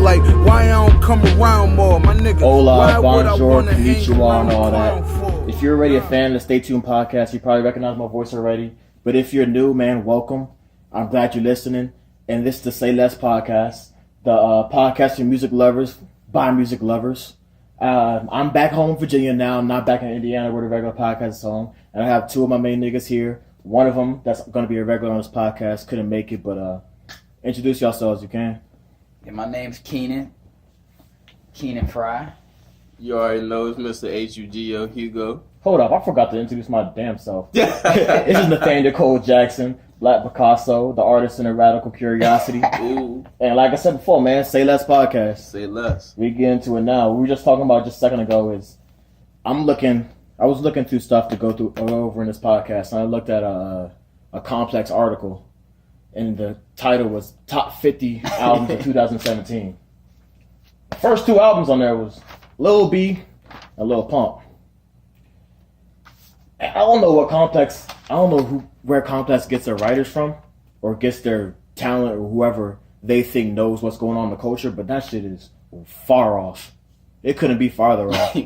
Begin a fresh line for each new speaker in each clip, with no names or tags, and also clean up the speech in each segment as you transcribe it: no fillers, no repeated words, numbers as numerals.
like why I don't come around more, my nigga.
Hola, bonjour, konnichiwa, and all that. If you're already a fan of the Stay Tuned podcast, you probably recognize my voice already. But if you're new, man, welcome. I'm glad you're listening. And this is the Say Less podcast, the podcast for music lovers by music lovers. I'm back home in Virginia now. I'm not back in Indiana where the regular podcast is on. And I have two of my main niggas here. One of them that's going to be a regular on this podcast couldn't make it, but introduce yourselves, you can.
Yeah, my name's Keenan Fry.
You already know it's Mr. Hugo.
Hold up, I forgot to introduce my damn self. This is Nathaniel Cole Jackson, Black Picasso, the artist in a radical curiosity.
Ooh.
And like I said before, man, Say Less podcast.
Say less.
We get into it now. We were just talking about just a second ago is I was looking through stuff to go over in this podcast, and I looked at a Complex article, and the title was Top 50 Albums of 2017. The first two albums on there was Lil B and Lil Pump. I don't know where Complex gets their writers from or gets their talent or whoever they think knows what's going on in the culture, but that shit is far off. It couldn't be farther off.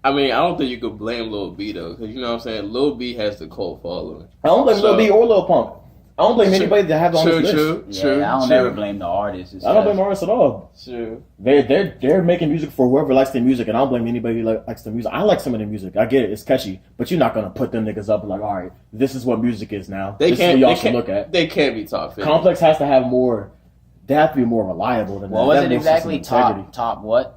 I mean, I don't think you could blame Lil B though, because you know what I'm saying. Lil B has the cult following.
I don't blame Lil B or Lil Pump. I don't blame anybody that have on this list.
I don't ever blame the artists.
I don't blame the artists at all.
True.
They're making music for whoever likes their music, and I don't blame anybody who likes the music. I like some of the music. I get it. It's catchy, but you're not gonna put them niggas up like, all right, this is what music is now. This is what y'all should look at.
They can't be top 50.
Complex has to have more. They have to be more reliable than that.
What was it exactly? Top what?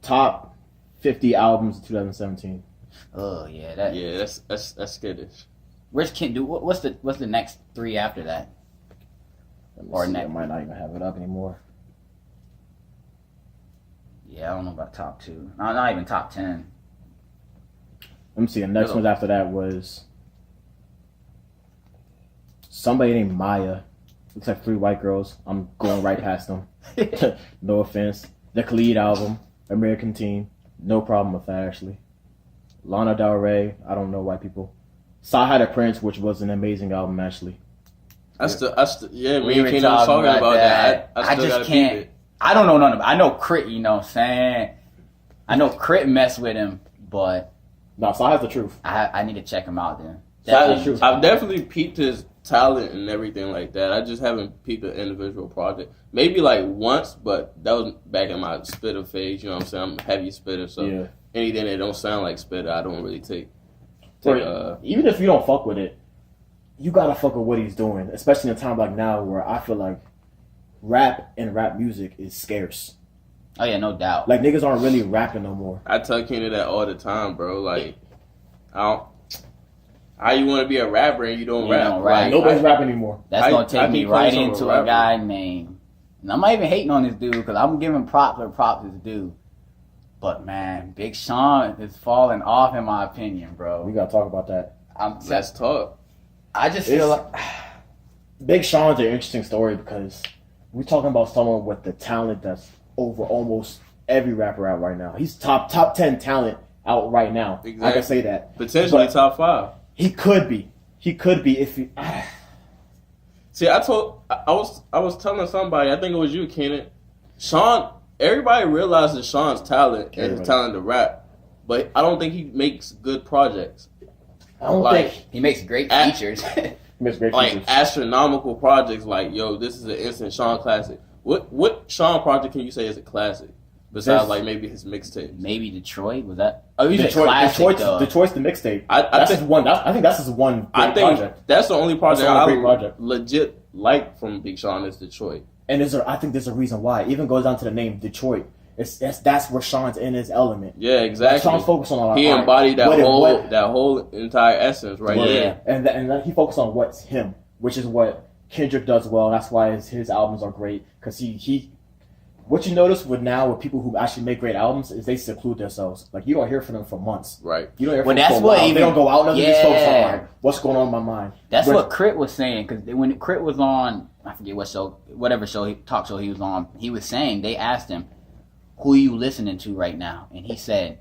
Top 50 albums of 2017.
Oh yeah,
that's skittish.
Where's Ken? What's the next three after that?
Or next? I might not even have it up anymore.
Yeah, I don't know about top two. Not even top 10.
Let me see. The next one after that was somebody named Maya. Looks like three white girls. I'm going right past them. No offense. The Khalid album, American Teen. No problem with that, actually. Lana Del Rey. I don't know white people. Side of Prince, which was an amazing album, actually.
Me and Keenan was talking about that. I just can't.
I don't know none of it. I know Crit, you know what I'm saying? I know Crit mess with him, but...
No, Side's the truth.
I need to check him out then.
Side's the truth.
I've definitely peeped his talent and everything like that. I just haven't peeped the individual project. Maybe like once, but that was back in my spitter phase, you know what I'm saying? I'm a heavy spitter, so anything that don't sound like spitter, I don't really take.
Even if you don't fuck with it, you gotta fuck with what he's doing, especially in a time like now where I feel like rap and rap music is scarce.
Oh yeah, no doubt.
Like niggas aren't really rapping no more.
I tell Keenan that all the time, bro. Like, how you want to be a rapper and you don't rap?
Like, nobody's rapping anymore.
That's gonna take me right into a guy named. And I'm not even hating on this dude because I'm giving props where props is due. But man, Big Sean is falling off in my opinion, bro.
We gotta talk about that.
Let's talk.
I just feel like
Big Sean's an interesting story because we're talking about someone with the talent that's over almost every rapper out right now. He's top 10 talent out right now. Exactly. I can say that.
Potentially top 5.
He could be if he.
See, I was telling somebody, I think it was you, Keenan. Sean. Everybody realizes Sean's talent and his talent to rap, but I don't think he makes good projects.
I don't think
he makes great features.
Like astronomical projects. Like, yo, this is an instant Sean classic. What Sean project can you say is a classic? Besides, like maybe his mixtape.
Maybe Detroit was that? Oh, he's
Detroit,
a classic.
Detroit's the mixtape. I think that's his one. Project.
That's the only project legit like from Big Sean is Detroit.
And I think there's a reason why. It even goes down to the name Detroit. That's where Sean's in his element.
Yeah, exactly.
Sean's focused on
he embodied that whole entire essence there.
And he focused on what's him, which is what Kendrick does well. That's why his albums are great because he. What you notice with people who actually make great albums is they seclude themselves. Like you don't hear from them for months.
Right.
You don't hear from them for a while. They don't go out. They just focus on like what's going on in my mind.
That's what Crit was saying because when Crit was on, I forget what show, whatever talk show he was on. He was saying they asked him, "Who are you listening to right now?" And he said,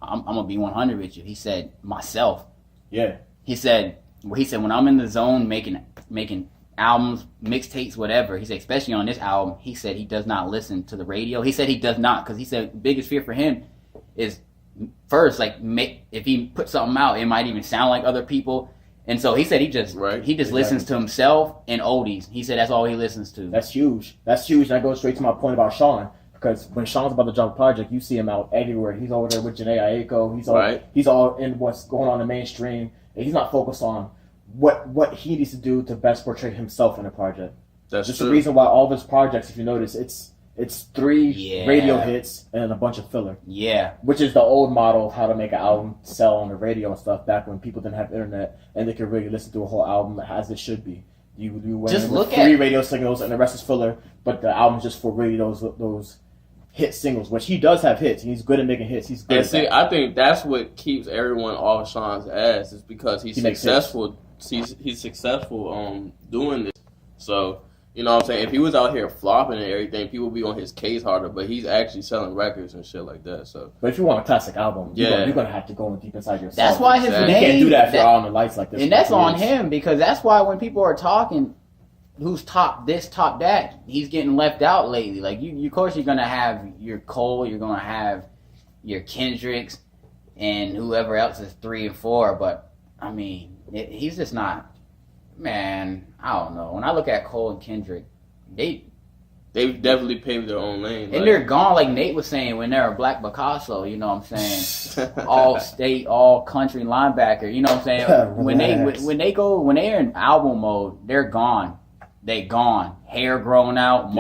"I'm gonna be 100 with you." He said, "Myself."
Yeah.
He said when I'm in the zone making albums, mixtapes, whatever. He said, especially on this album, he said he does not listen to the radio. He said he does not, because he said the biggest fear for him is first, like, if he puts something out, it might even sound like other people. And so he said he just listens to himself and oldies. He said that's all he listens to.
That's huge. That's huge. And that goes straight to my point about Sean. Because when Sean's about to drop a project, you see him out everywhere. He's over there with Janae Aiko. He's all in what's going on in the mainstream. And he's not focused on what he needs to do to best portray himself in a project. That's true. The reason why all of his projects, if you notice, it's 3 radio hits and a bunch of filler. Yeah. Which is the old model of how to make an album sell on the radio and stuff back when people didn't have internet and they could really listen to a whole album as it should be. You went just look with 3 radio singles and the rest is filler, but the album's just for really those hit singles, which he does have hits. He's good at making hits. He's good. And see,
I think that's what keeps everyone off Sean's ass is because he's successful. He's successful doing this. So, you know what I'm saying? If he was out here flopping and everything, people would be on his case harder, but he's actually selling records and shit like that. So,
but if you want a classic album, you're going to have to go deep inside yourself.
That's why his name... You
can't do that if you're out on the lights like this.
And that's on him, because that's why when people are talking... who's top this, top that, he's getting left out lately. Like, you of course, you're going to have your Cole, you're going to have your Kendricks, and whoever else is 3 and 4. But, I mean, he's just not, man, I don't know. When I look at Cole and Kendrick, they've
definitely paved their own lane.
And they're gone, like Nate was saying, when they're a Black Picasso, you know what I'm saying? All state, all country linebacker, you know what I'm saying? When they're in album mode, they're gone. They gone. Hair growing out,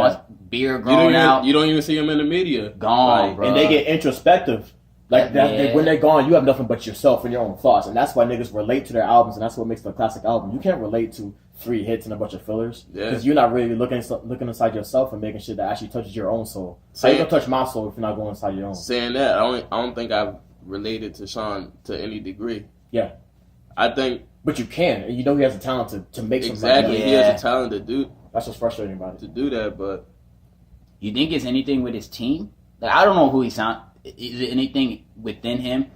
beard growing out.
You don't even see them in the media.
Gone, bro.
And they get introspective. Like that, when they're gone, you have nothing but yourself and your own thoughts, and that's why niggas relate to their albums, and that's what makes the classic album. You can't relate to 3 hits and a bunch of fillers because you're not really looking inside yourself and making shit that actually touches your own soul. How you gonna touch my soul if you're not going inside your own?
Saying that, I don't think I've related to Sean to any degree.
Yeah,
I think.
But you can, and you know he has the talent to make something
exactly.
Like that.
He has the talent to do.
That's what's frustrating about it.
To do that, but
you think it's anything with his team? Like, I don't know who he sound. Is it anything within him?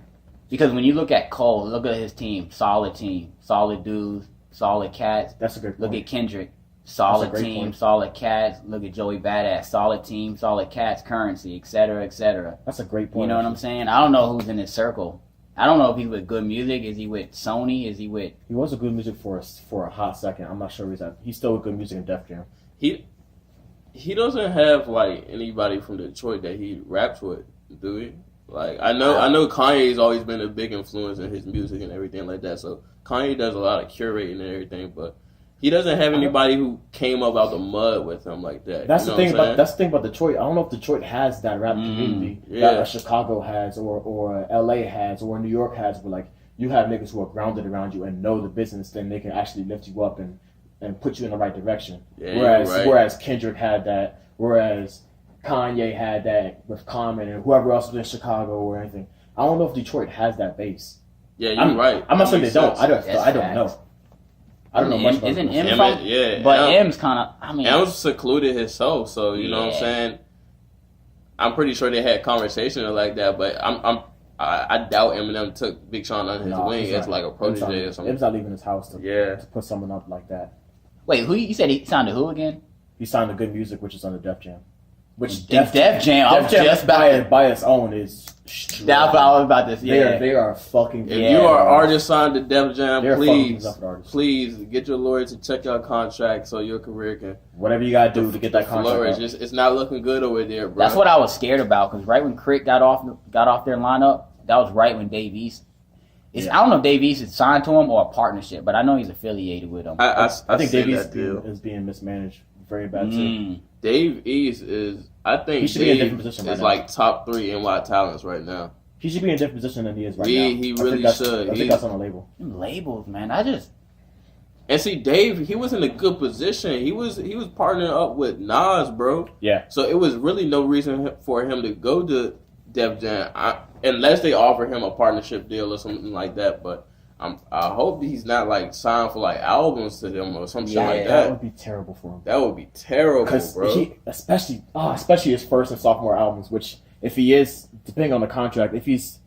Because when you look at Cole, look at his team, solid dudes, solid cats.
That's a good point.
Look at Kendrick, solid team, solid cats. Look at Joey Badass, solid team, solid cats, Currency, etc., etc.
That's a great point.
You know what I'm saying? I don't know who's in his circle. I don't know if he's with Good Music. Is he with Sony? Is he with...
He was with Good Music for a hot second. I'm not sure he's still with Good Music and Def Jam.
He doesn't have, like, anybody from Detroit that he raps with, do he? Like, I know Kanye's always been a big influence in his music and everything like that. So Kanye does a lot of curating and everything, but he doesn't have anybody who came up out the mud with him like that.
That's the thing about Detroit. I don't know if Detroit has that rap community that Chicago has, or LA has, or New York has, where like you have niggas who are grounded around you and know the business, then they can actually lift you up and put you in the right direction. Yeah, whereas Kendrick had that, whereas Kanye had that with Common and whoever else was in Chicago or anything. I don't know if Detroit has that base.
Yeah, you're right.
I'm not saying they don't. I don't know. I don't know much about
Isn't M from? Yeah, but M's kind of. I mean,
M's secluded himself, so you know what I'm saying. I'm pretty sure they had conversations like that, but I doubt Eminem took Big Sean under his wing as like a protege or something.
M's not leaving his house to put someone up like that.
Wait, who you said he signed to who again?
He signed to Good Music, which is under Def Jam. Which
Def Jam, I was just about
by its own is.
That's what I was about to say.
Yeah, they are fucking.
If you are artist signed to Def Jam, please get your lawyer to check your contract so your career can.
Whatever you gotta do to get that contract.
It's not looking good over there, bro.
That's what I was scared about because right when Crit got off their lineup, that was right when Dave East. I don't know if Dave East is signed to him or a partnership, but I know he's affiliated with him.
I think Dave East is being mismanaged very bad too.
Dave East is. I think
he should be in a different position.
Is like top 3 NY talents right now.
He should be in a different position than he is right now.
He really should.
I think that's on the label.
Labels, man.
And see, Dave, he was in a good position. He was partnering up with Nas, bro.
Yeah.
So it was really no reason for him to go to Def Jam unless they offer him a partnership deal or something like that. But I hope he's not like signed for like albums to them or some shit like that.
That would be terrible for him.
That would be terrible, bro.
Especially his first and sophomore albums, which if he is, depending on the contract, if he's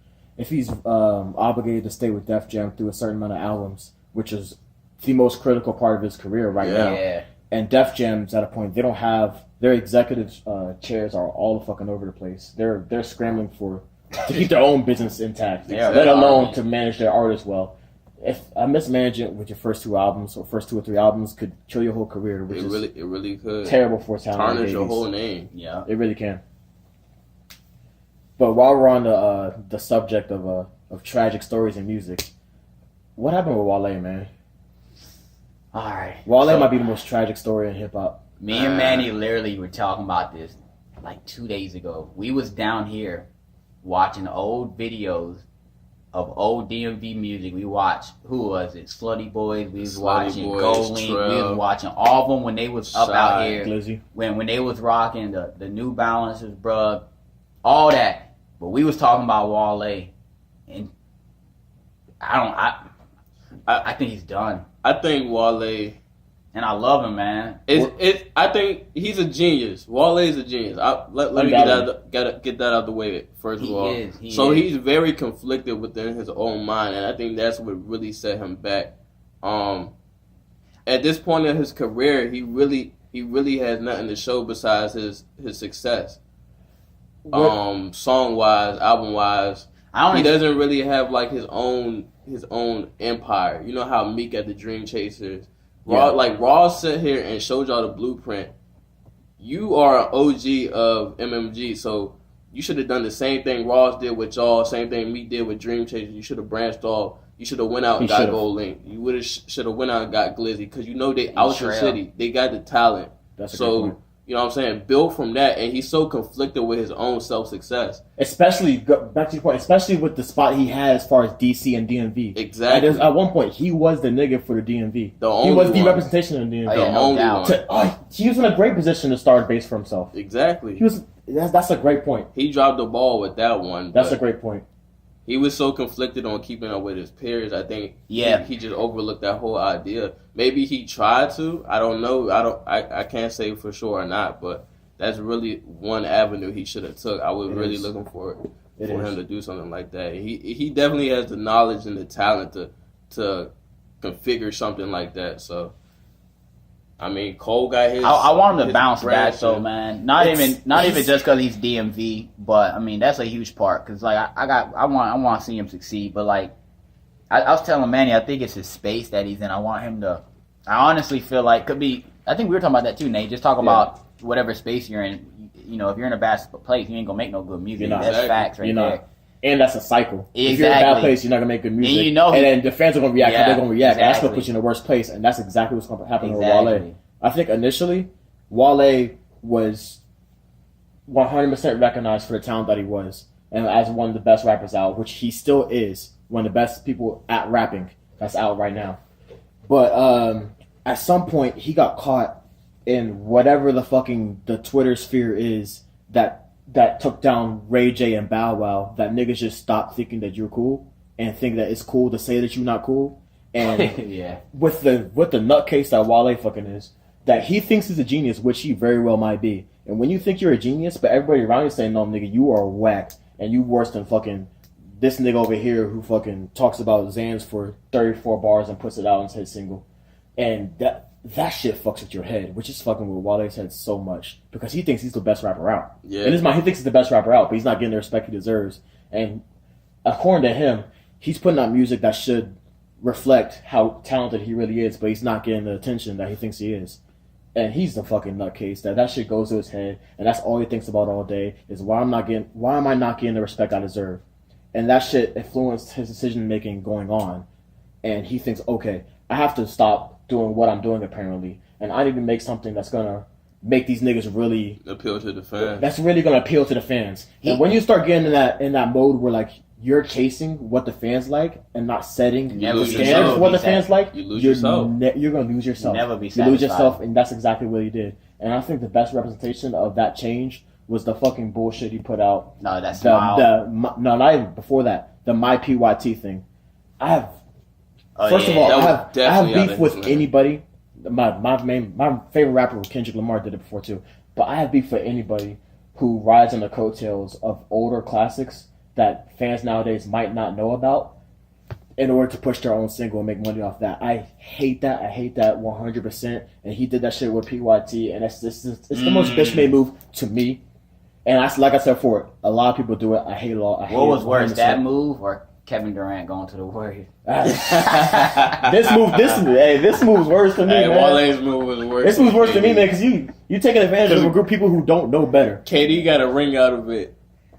obligated to stay with Def Jam through a certain amount of albums, which is the most critical part of his career right now. Yeah. And Def Jam's at a point they don't have their executive chairs are all fucking over the place. They're scrambling to keep their own business intact, let alone to manage their artists well. If a mismanagement with your first 2 albums or first 2 or 3 albums could kill your whole career, which
it really could
terrible for a talent.
Tarnish your whole name.
Yeah,
it really can. But while we're on the subject of tragic stories in music, what happened with Wale, man?
All right,
Wale might be the most tragic story in hip hop.
Me and Manny literally were talking about this like 2 days ago. We was down here watching old videos of old DMV music. We watched, who was it? Slutty Boys. We was watching Goldlink. We was watching all of them when they was up out here.
Glizzy.
When they was rocking the New Balances, bruh. All that. But we was talking about Wale. And I think he's done.
I think Wale...
And I love him, man.
I think he's a genius. Wale is a genius. Let me get that out of the way first of all. He's very conflicted within his own mind, and I think that's what really set him back. At this point in his career, he really has nothing to show besides his success. Song wise, album wise, he doesn't really have like his own empire. You know how Meek at the Dream Chasers. Ross sat here and showed y'all the blueprint. You are an OG of MMG, so you should have done the same thing Ross did with y'all, same thing Meek did with Dream Chasers. You should have branched off. You should have went out and got Goldlink. You should have went out and got Glizzy because you know they out the city. They got the talent.
That's a good point.
You know what I'm saying? Build from that, and he's so conflicted with his own self-success.
Especially, back to your point, especially with the spot he had as far as DC and DMV.
Exactly.
At one point, he was the nigga for the DMV. He was the representation of the DMV.
The only one.
He was in a great position to start a base for himself.
Exactly.
That's a great point.
He dropped the ball with that one.
That's a great point.
He was so conflicted on keeping up with his peers. I think he just overlooked that whole idea. Maybe he tried to. I don't know. I can't say for sure or not. But that's really one avenue he should have took. I was really looking for him to do something like that. He definitely has the knowledge and the talent to configure something like that. So. I mean, Cole got his.
I want him to bounce back, though, man. Not even just because he's DMV, but I mean that's a huge part. Because like I want to see him succeed. But like I was telling Manny, I think it's his space that he's in. I want him to. I honestly feel like could be. I think we were talking about that too, Nate. Just talk about whatever space you're in. You know, if you're in a bad place, you ain't gonna make no good music. That's facts right there.
And that's a cycle.
Exactly.
If you're in a bad place, you're not gonna make good music.
And
and then the fans are gonna react how they're gonna react.
Exactly.
That's gonna put you in the worst place. And that's exactly what's gonna happen with Wale. I think initially, Wale was 100% recognized for the talent that he was, and as one of the best rappers out, which he still is, one of the best people at rapping that's out right now. But at some point, he got caught in whatever the Twitter sphere is that took down Ray J and Bow Wow, that niggas just stop thinking that you're cool and think that it's cool to say that you're not cool. And with the nutcase that Wale fucking is, that he thinks he's a genius, which he very well might be. And when you think you're a genius, but everybody around you saying, no, nigga, you are whack, and you worse than fucking this nigga over here who fucking talks about Xans for 34 bars and puts it out and his single. And that shit fucks with your head, which is fucking with Wale's head so much because he thinks he's the best rapper out. Yeah. In his mind, he thinks he's the best rapper out, but he's not getting the respect he deserves. And according to him, he's putting out music that should reflect how talented he really is, but he's not getting the attention that he thinks he is. And he's the fucking nutcase that shit goes to his head, and that's all he thinks about all day is why am I not getting the respect I deserve? And that shit influenced his decision making going on. And he thinks, okay, I have to stop doing what I'm doing apparently, and I need to make something that's gonna make these niggas really
appeal to the fans.
That's really gonna appeal to the fans. And when you start getting in that mode where like you're chasing what the fans like and not setting standards for what the fans like, you're gonna lose yourself.
Never be
satisfied. You lose yourself, and that's exactly what he did. And I think the best representation of that change was the fucking bullshit he put out.
No, that's
no, not even before that. The My PYT thing. I have beef with anybody. My favorite rapper was Kendrick Lamar, did it before too. But I have beef with anybody who rides on the coattails of older classics that fans nowadays might not know about in order to push their own single and make money off that. I hate that. I hate that 100%. And he did that shit with PYT, and it's the most bitch made move to me. And like I said before, a lot of people do it. I hate it all.
What was worse, that move or Kevin Durant going to the Warriors?
This move's worse to me, man.
Walle's move was worse.
This move's worse to me, man, because you taking advantage of a group of people who don't know better.
KD got a ring out of it.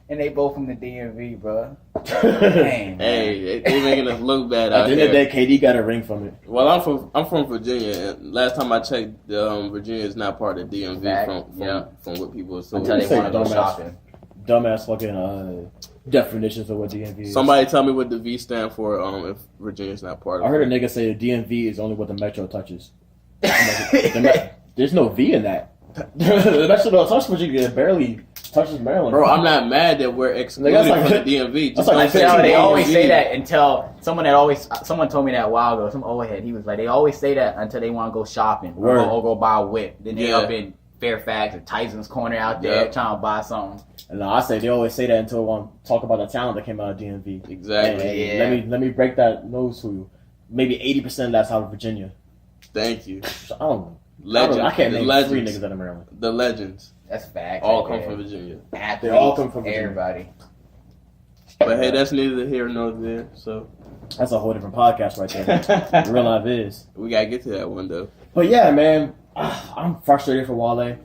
And they both from the DMV, bro. Dang,
hey, they making us look bad
At
out
the end of the day, KD got a ring from it.
Well, I'm from Virginia, and last time I checked, Virginia is not part of DMV from what people assume.
Until they want to go shopping.
Dumbass fucking definitions of what DMV is.
Somebody tell me what the V stand for. If Virginia's not part of it.
I heard a nigga say the DMV is only what the Metro touches. There's no V in that. The Metro don't touch Virginia. It barely touches Maryland.
Bro, I'm not mad that we're excluded from the DMV. Just
like
they always say that until someone told me that a while ago. Some old head, he was like, they always say that until they want to go shopping or go buy a whip. Then they up in Fairfax or Tyson's Corner out there trying to buy something.
No, I say they always say that until they want to talk about the talent that came out of DMV.
Exactly.
And let me break that nose for you. Maybe 80% of that's out of Virginia.
Thank you.
I don't know.
Legends.
I can't name
legends.
3 niggas out of Maryland.
The legends.
That's fact.
All come from Virginia.
Athletes,
they all come from Virginia.
Everybody.
But hey, that's neither here nor there. So
that's a whole different podcast right there. The real life is.
We gotta get to that one though.
But yeah, man, I'm frustrated for Wale.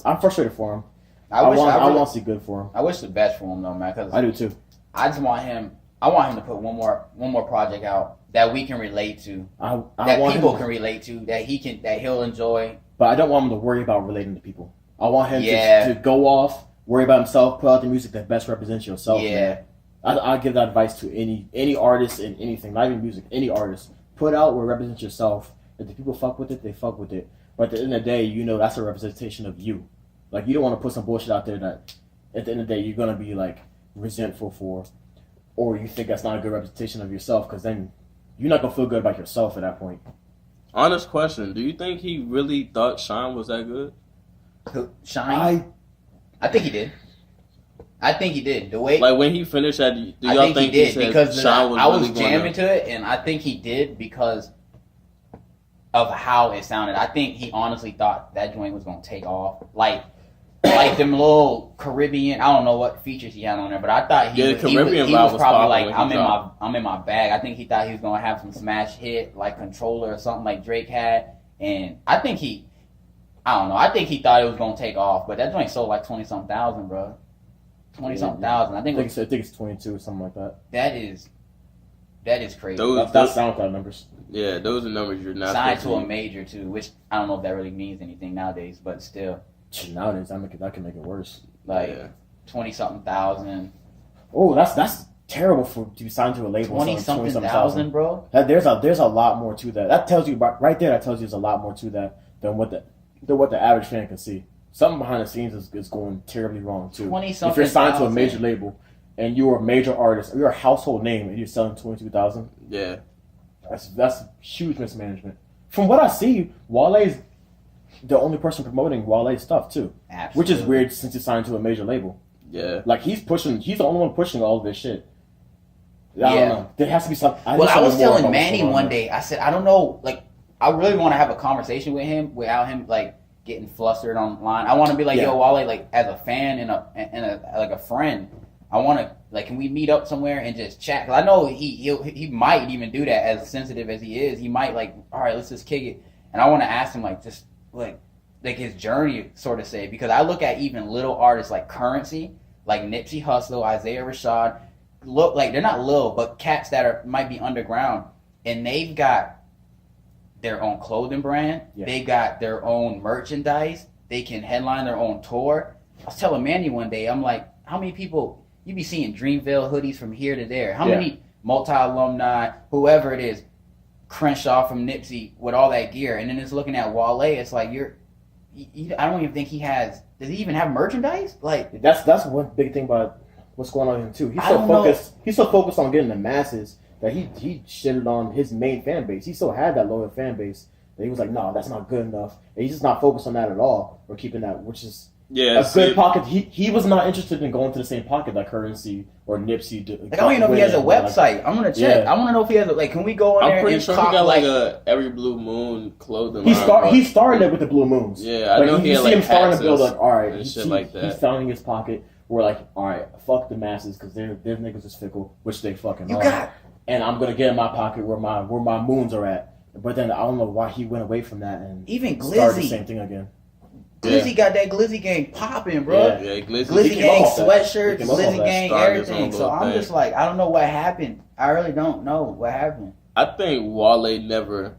I'm frustrated for him. I want to see good for him.
I wish the best for him though, man. Cause
I do too.
I want him to put one more project out that we can relate to, that people can relate to, that he'll enjoy.
But I don't want him to worry about relating to people. I want him to go off, worry about himself, put out the music that best represents yourself.
Yeah.
I give that advice to any artist in anything, not even music, any artist. Put out what represents yourself. If the people fuck with it, they fuck with it. But at the end of the day, that's a representation of you. Like, you don't want to put some bullshit out there that at the end of the day you're going to be like resentful for, or you think that's not a good representation of yourself, because then you're not going to feel good about yourself at that point.
Honest question, do you think he really thought Shine was that good?
Shine? I think he did. The way,
like, when he finished that, do y'all think he said
because
Shine was
I was
really
jamming to it, and I think he did because of how it sounded. I think he honestly thought that joint was going to take off. Like them little Caribbean, I don't know what features he had on there, but I thought he was probably like, I'm in my bag. I think he thought he was going to have some smash hit, like Controller or something like Drake had, and I think he thought it was going to take off, but that joint sold like 20-something thousand, bro. 20-something thousand. I think
it's 22 or something like that.
That is crazy.
That's SoundCloud numbers.
Yeah, those are numbers you're not
signed to a major too, which I don't know if that really means anything nowadays, but still.
Nowadays, that can make it worse.
Like 20-something thousand.
Oh, that's terrible to be signed to a label.
20-something thousand, bro.
There's a lot more to that. That tells you right there. That tells you there's a lot more to that than what the average fan can see. Something behind the scenes is going terribly wrong too.
20-something.
If you're signed to a major label and you're a major artist, you're a household name, and you're selling 22,000.
Yeah,
that's huge mismanagement. From what I see, Wale's the only person promoting Wale's stuff too.
Absolutely.
Which is weird since he's signed to a major label.
Yeah.
Like, he's the only one pushing all of this shit. I don't know. There has to be something.
I was telling Manny one day, I said, I don't know, like, I really want to have a conversation with him without him, like, getting flustered online. I want to be like, yo, Wale, like, as a fan and a friend, I want to, like, can we meet up somewhere and just chat? Because I know he might even do that, as sensitive as he is. He might, like, all right, let's just kick it. And I want to ask him, like, just, like his journey, sort of say, because I look at even little artists like Currency, like Nipsey Hussle, Isaiah Rashad, look like they're not little, but cats that might be underground, and they've got their own clothing brand, they got their own merchandise, they can headline their own tour. I was telling Manny one day, I'm like, how many people you be seeing Dreamville hoodies from here to there? How many multi-alumni, whoever it is, Crenshaw from Nipsey with all that gear, and then it's looking at Wale, it's like I don't even think he has. Does he even have merchandise? Like, that's one big thing about what's going on with him too. He's so focused on getting the masses that he shitted on his main fan base. He still had that loyal fan base that he was like, no, that's not good enough. And he's just not focused on that at all, or keeping that, which is
Yeah,
a good pocket. He was not interested in going to the same pocket that Currency or Nipsey did.
Like, I don't even know if he has a website. I'm gonna check. I want to know if he has can we go on there?
I'm pretty
and
sure he got like a Every Blue Moon clothing line.
He started it with the Blue Moons.
Yeah, I know he had
see him starting to build
all
right,
and shit like that.
He's founding his pocket. We're like, all right, fuck the masses because their niggas is fickle, which they fucking are. And I'm gonna get in my pocket where my moons are at. But then I don't know why he went away from that and
even
started the same thing again.
Glizzy got that Glizzy gang popping, bro.
Yeah,
Glizzy gang sweatshirts, Glizzy gang everything. So I'm just like, I don't know what happened. I really don't know what happened.
I think Wale never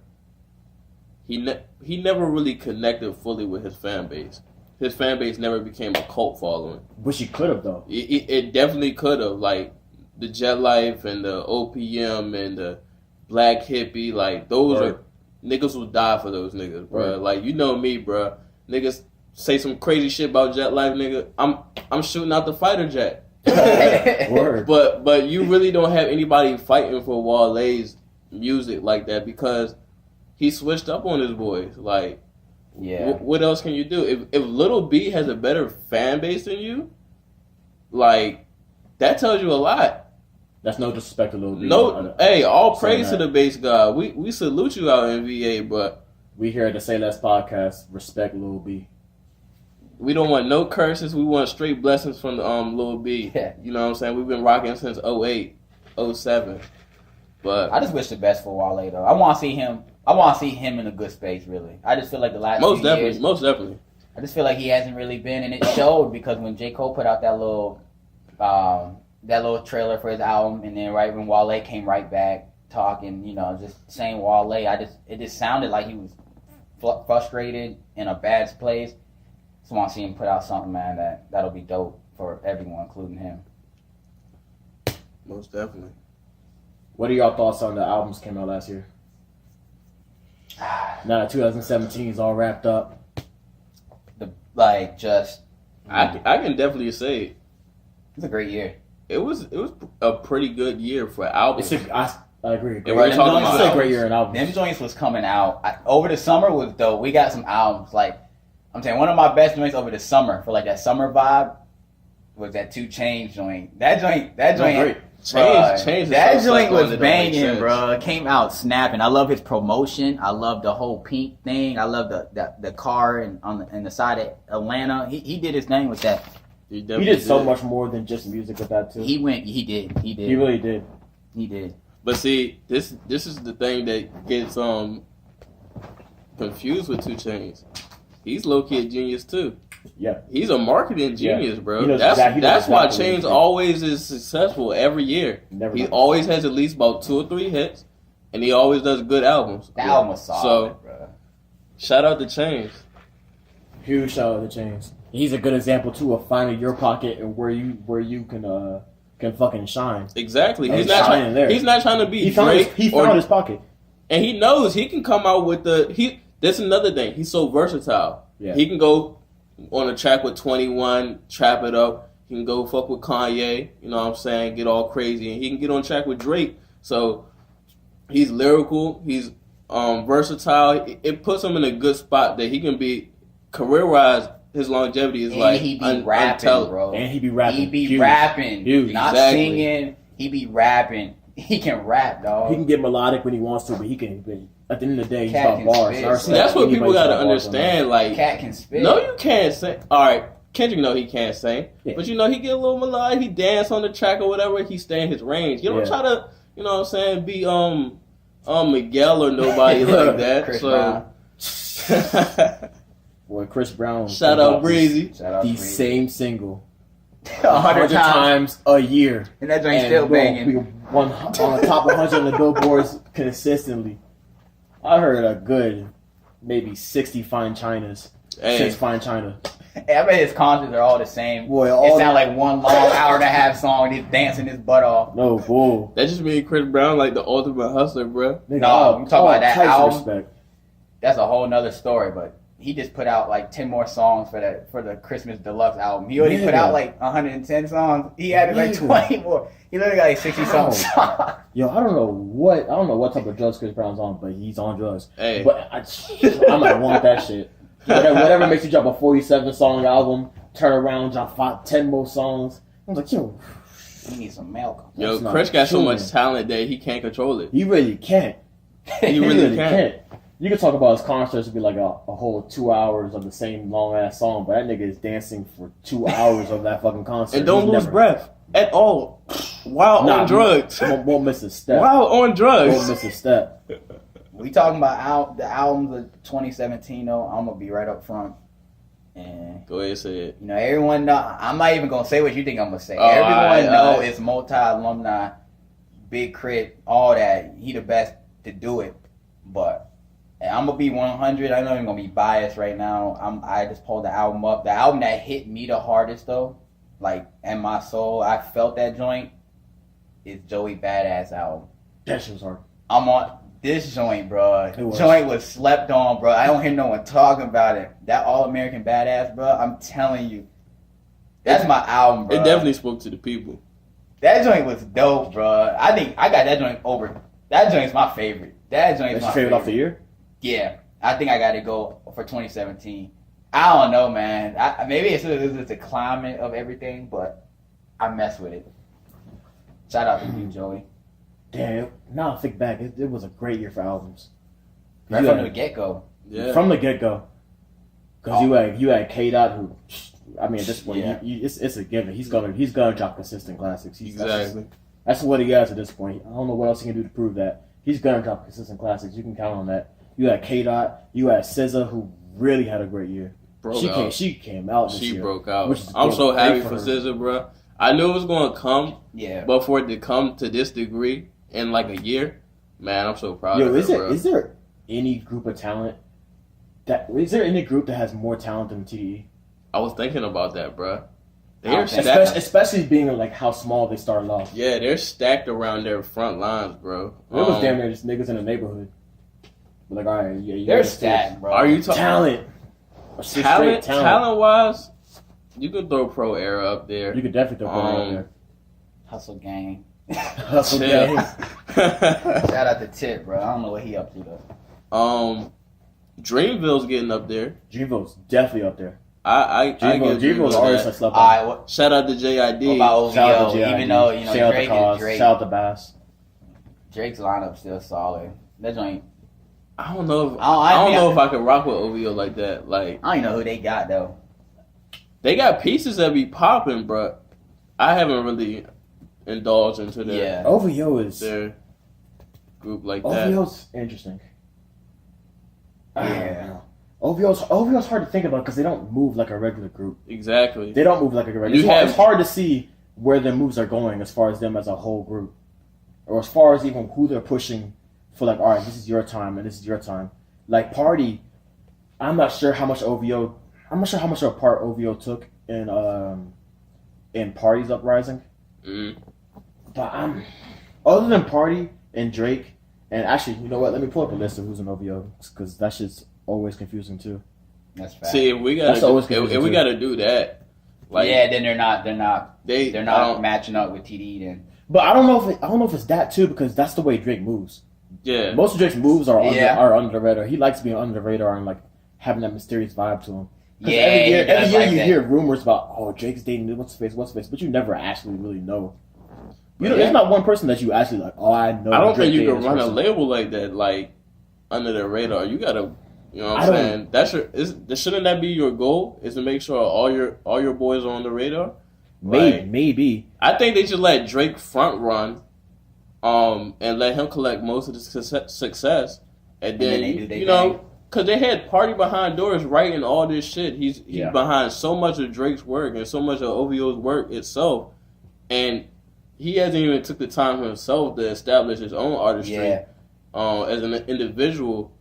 really connected fully with his fan base. His fan base never became a cult following.
Which he could have, though.
It definitely could have. Like, the Jet Life and the OPM and the Black Hippie, like, those are... Niggas will die for those niggas, bro. Right. Like, you know me, bro. Niggas say some crazy shit about Jet Life, nigga. I'm shooting out the fighter jet.
Word.
But you really don't have anybody fighting for Wale's music like that because he switched up on his boys. Like...
Yeah.
What else can you do? If Lil B has a better fan base than you, like, that tells you a lot.
That's no disrespect to Lil B.
No, hey, all praise to the bass god. We salute you out in VA, but
we here at the Say Less podcast respect Lil B.
We don't want no curses. We want straight blessings from the Lil B.
Yeah.
You know what I'm saying? We've been rocking since 08, 07. But
I just wish the best for Wale though. I want to see him in a good space. Really, I just feel like the last
most
few years,
definitely.
I just feel like he hasn't really been, and it showed because when J. Cole put out that little trailer for his album, and then right when Wale came right back talking, just saying Wale, it just sounded like he was frustrated in a bad place. Just want to see him put out something, man, that'll be dope for everyone, including him.
Most definitely.
What are y'all thoughts on the albums came out last year? Now that 2017 is all wrapped up.
I can definitely say
it's a great year.
It was a pretty good year for albums.
I agree.
It's a
great year in albums.
Them joints was coming out over the summer was dope. We got some albums like I'm saying one of my best joints over the summer for like that summer vibe was that 2 Chainz joint. That joint.
Great. Change
that joint was banging, bro. It came out snapping. I love his promotion. I love the whole pink thing. I love the car and on the side of Atlanta. He did his thing with that.
He did so much more than just music with that too.
He did.
He really did.
He did.
But see, this is the thing that gets confused with 2 Chainz. He's low key a genius too.
Yeah,
he's a marketing genius, bro.
That's
why Chainz always is successful every year. He always has at least about 2 or 3 hits, and he always does good albums.
The album was solid, bro.
Shout out to Chainz.
Huge shout out to Chainz. He's a good example too of finding your pocket and where you can fucking shine.
Exactly. He's not trying to be Drake.
He found his pocket,
and he knows he can come out with That's another thing. He's so versatile.
Yeah.
He can go on a track with 21, trap it up. He can go fuck with Kanye, you know what I'm saying, get all crazy. And he can get on track with Drake. So he's lyrical. He's versatile. It puts him in a good spot that he can be, career-wise, his longevity is
and he be rapping, bro.
And he be rapping.
He be rapping.
Huge.
Not singing. He be rapping. He can rap, dog.
He can get melodic when he wants to, but he can... At the end of the day, he's about bars.
That's what people gotta understand. Like,
Cat can spit.
No, you can't sing. All right, Kendrick, he can't sing,
yeah.
But he get a little melodic. He dance on the track or whatever. He stay in his range. You don't try to, you know what I'm saying, be Miguel or nobody like that.
Chris
Brown. Boy, Chris Brown.
Shout out Breezy.
The same single
100
times a year,
and that joint still banging.
We on the top 100 on the billboards consistently. I heard a good maybe 60 Fine Chinas since Fine China.
Hey, I bet his concerts are all the same.
Boy,
it sound like one long hour and a half song. He's dancing his butt off.
No bull.
That just made Chris Brown like the ultimate hustler, bro.
No, you talk about that album.
Respect.
That's a whole nother story. But he just put out like 10 more songs for the Christmas Deluxe album. He already put out like 110 songs. He added like 20 more. He literally got like 60 something songs.
Yo, I don't know what type of drugs Chris Brown's on, but he's on drugs.
Hey.
But I might want that shit. Whatever makes you drop a 47-song album, turn around, drop 10 more songs. I was like, yo,
you need some milk.
Yo, Chris got so much talent that he can't control it.
He really can't.
He really can't.
You can talk about his concerts to be like a whole 2 hours of the same long ass song, but that nigga is dancing for 2 hours of that fucking concert.
And don't lose breath at all while on drugs.
Won't miss a step.
While on drugs.
Won't miss a step.
We talking about the albums of 2017 though. I'm gonna be right up front. And
go ahead, say it.
You know, everyone know. I'm not even gonna say what you think I'm gonna say. Everyone know it's multi-alumni, Big Crit, all that. He the best to do it. But I'm gonna be 100. I know I'm gonna be biased right now. I just pulled the album up. The album that hit me the hardest though, like in my soul, I felt that joint. Is Joey Badass album.
That shit was hard.
I'm on this joint, bro. Joint was slept on, bro. I don't hear no one talking about it. That All American Badass, bro. I'm telling you, that's my album, bro.
It definitely spoke to the people.
That joint was dope, bro. I think I got that joint over. That joint's my favorite. That joint's my
favorite off the year.
Yeah, I think I got to go for 2017. I don't know, man. Maybe it's the climate of everything, but I mess with it. Shout out to you, Joey.
Damn, now I think back, it was a great year for albums.
Right from the get-go.
Yeah.
From the get-go. Because you had K-Dot, who, I mean, at this point, it's a given. He's gonna drop consistent classics.
Exactly.
That's what he has at this point. I don't know what else he can do to prove that. He's gonna drop consistent classics. You can count on that. You had K-Dot. You had SZA, who really had a great year. She came out this year.
She broke out. I'm so happy for SZA, bro. I knew it was going to come, but for it to come to this degree in like a year, man, I'm so proud of her, bro.
Is there any group of talent is there any group that has more talent than TDE?
I was thinking about that, bro.
Especially being like how small they started off.
Yeah, they're stacked around their front lines, bro.
It was damn near just niggas in the neighborhood. But like, all right,
they're stacked, bro.
Are you talking
talent?
Talent-wise, you could throw Pro Era up there.
You could definitely throw Pro Era up there.
Hustle Gang.
Hustle Gang.
Shout out to Tip, bro. I don't know what he up to though.
Dreamville's getting up there.
Dreamville's definitely up there.
Dreamville's
always I slept on.
Shout out to JID.
What about OVO? Even though Drake is Drake.
Shout out to Bass.
Drake's lineup still solid. That joint.
I don't know if I don't know if I could rock with OVO like that. Like
I don't know who they got though.
They got pieces that be popping, bro. I haven't really indulged into their
OVO is
their group like that.
OVO's interesting. Yeah. OVO's hard to think about because they don't move like a regular group.
Exactly.
They don't move like a regular group. It's hard to see where their moves are going as far as them as a whole group. Or as far as even who they're pushing for like, all right, this is your time and this is your time. Like Party, I'm not sure how much of a part OVO took in Party's uprising. But other than Party and Drake, and actually, you know what? Let me pull up a list of who's in OVO because that shit's always confusing too.
That's fact.
See, if we gotta do that, like
then they're not matching up with TD then.
But I don't know if it's that too because that's the way Drake moves.
Yeah,
most of Drake's moves are under the radar. He likes being under the radar and like having that mysterious vibe to him. Every year you hear rumors about Drake's dating what's his face, but you never actually really know. There's not one person that you actually like. Oh, I know.
I don't think you can run a label like that, like under the radar. You gotta, you know what I'm saying? Shouldn't that be your goal? Is to make sure all your boys are on the radar.
Maybe.
I think they should let Drake front run, and let him collect most of the success, and then you know, because they had Party Behind Doors writing all this shit. He's behind so much of Drake's work and so much of OVO's work itself, and he hasn't even took the time himself to establish his own artistry as an individual.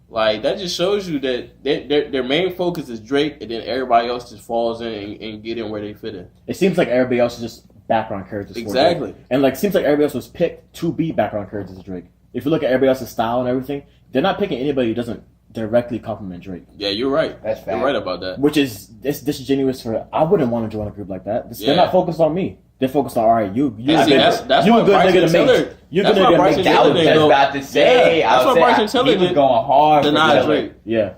Like that just shows you that their main focus is Drake, and then everybody else just falls in and get in where they fit in.
It seems like everybody else is just background characters.
Exactly,
and like seems like everybody else was picked to be background characters of Drake. If you look at everybody else's style and everything, they're not picking anybody who doesn't directly compliment Drake.
Yeah, you're right.
That's fact.
You're right about that.
Which is disingenuous for. I wouldn't want to join a group like that. They're not focused on me. They're focused on, all right, you a good nigga to make. You're good nigga to make.
I was just about to say.
That's what Bryson Tiller did.
He was going hard.
Deny Drake.
Yeah.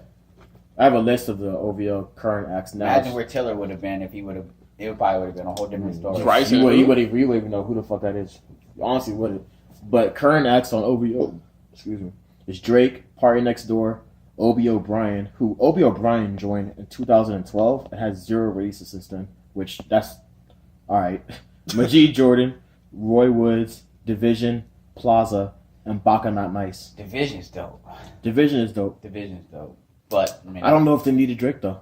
I have a list of the OVO current acts now.
Imagine where Tiller would have been if he would have. It probably would have been a whole different story.
Bryson,
you wouldn't even know who the fuck that is. You honestly wouldn't. But current acts on OVO, excuse me, is Drake, Party Next Door, Obi O'Brien, who Obi O'Brien joined in 2012 and has 0 releases since then, which that's all right. Majid Jordan, Roy Woods, Division, Plaza, and Baka Not Nice.
Division's dope.
Division is dope.
Division's dope. But
I don't know if they needed Drake though.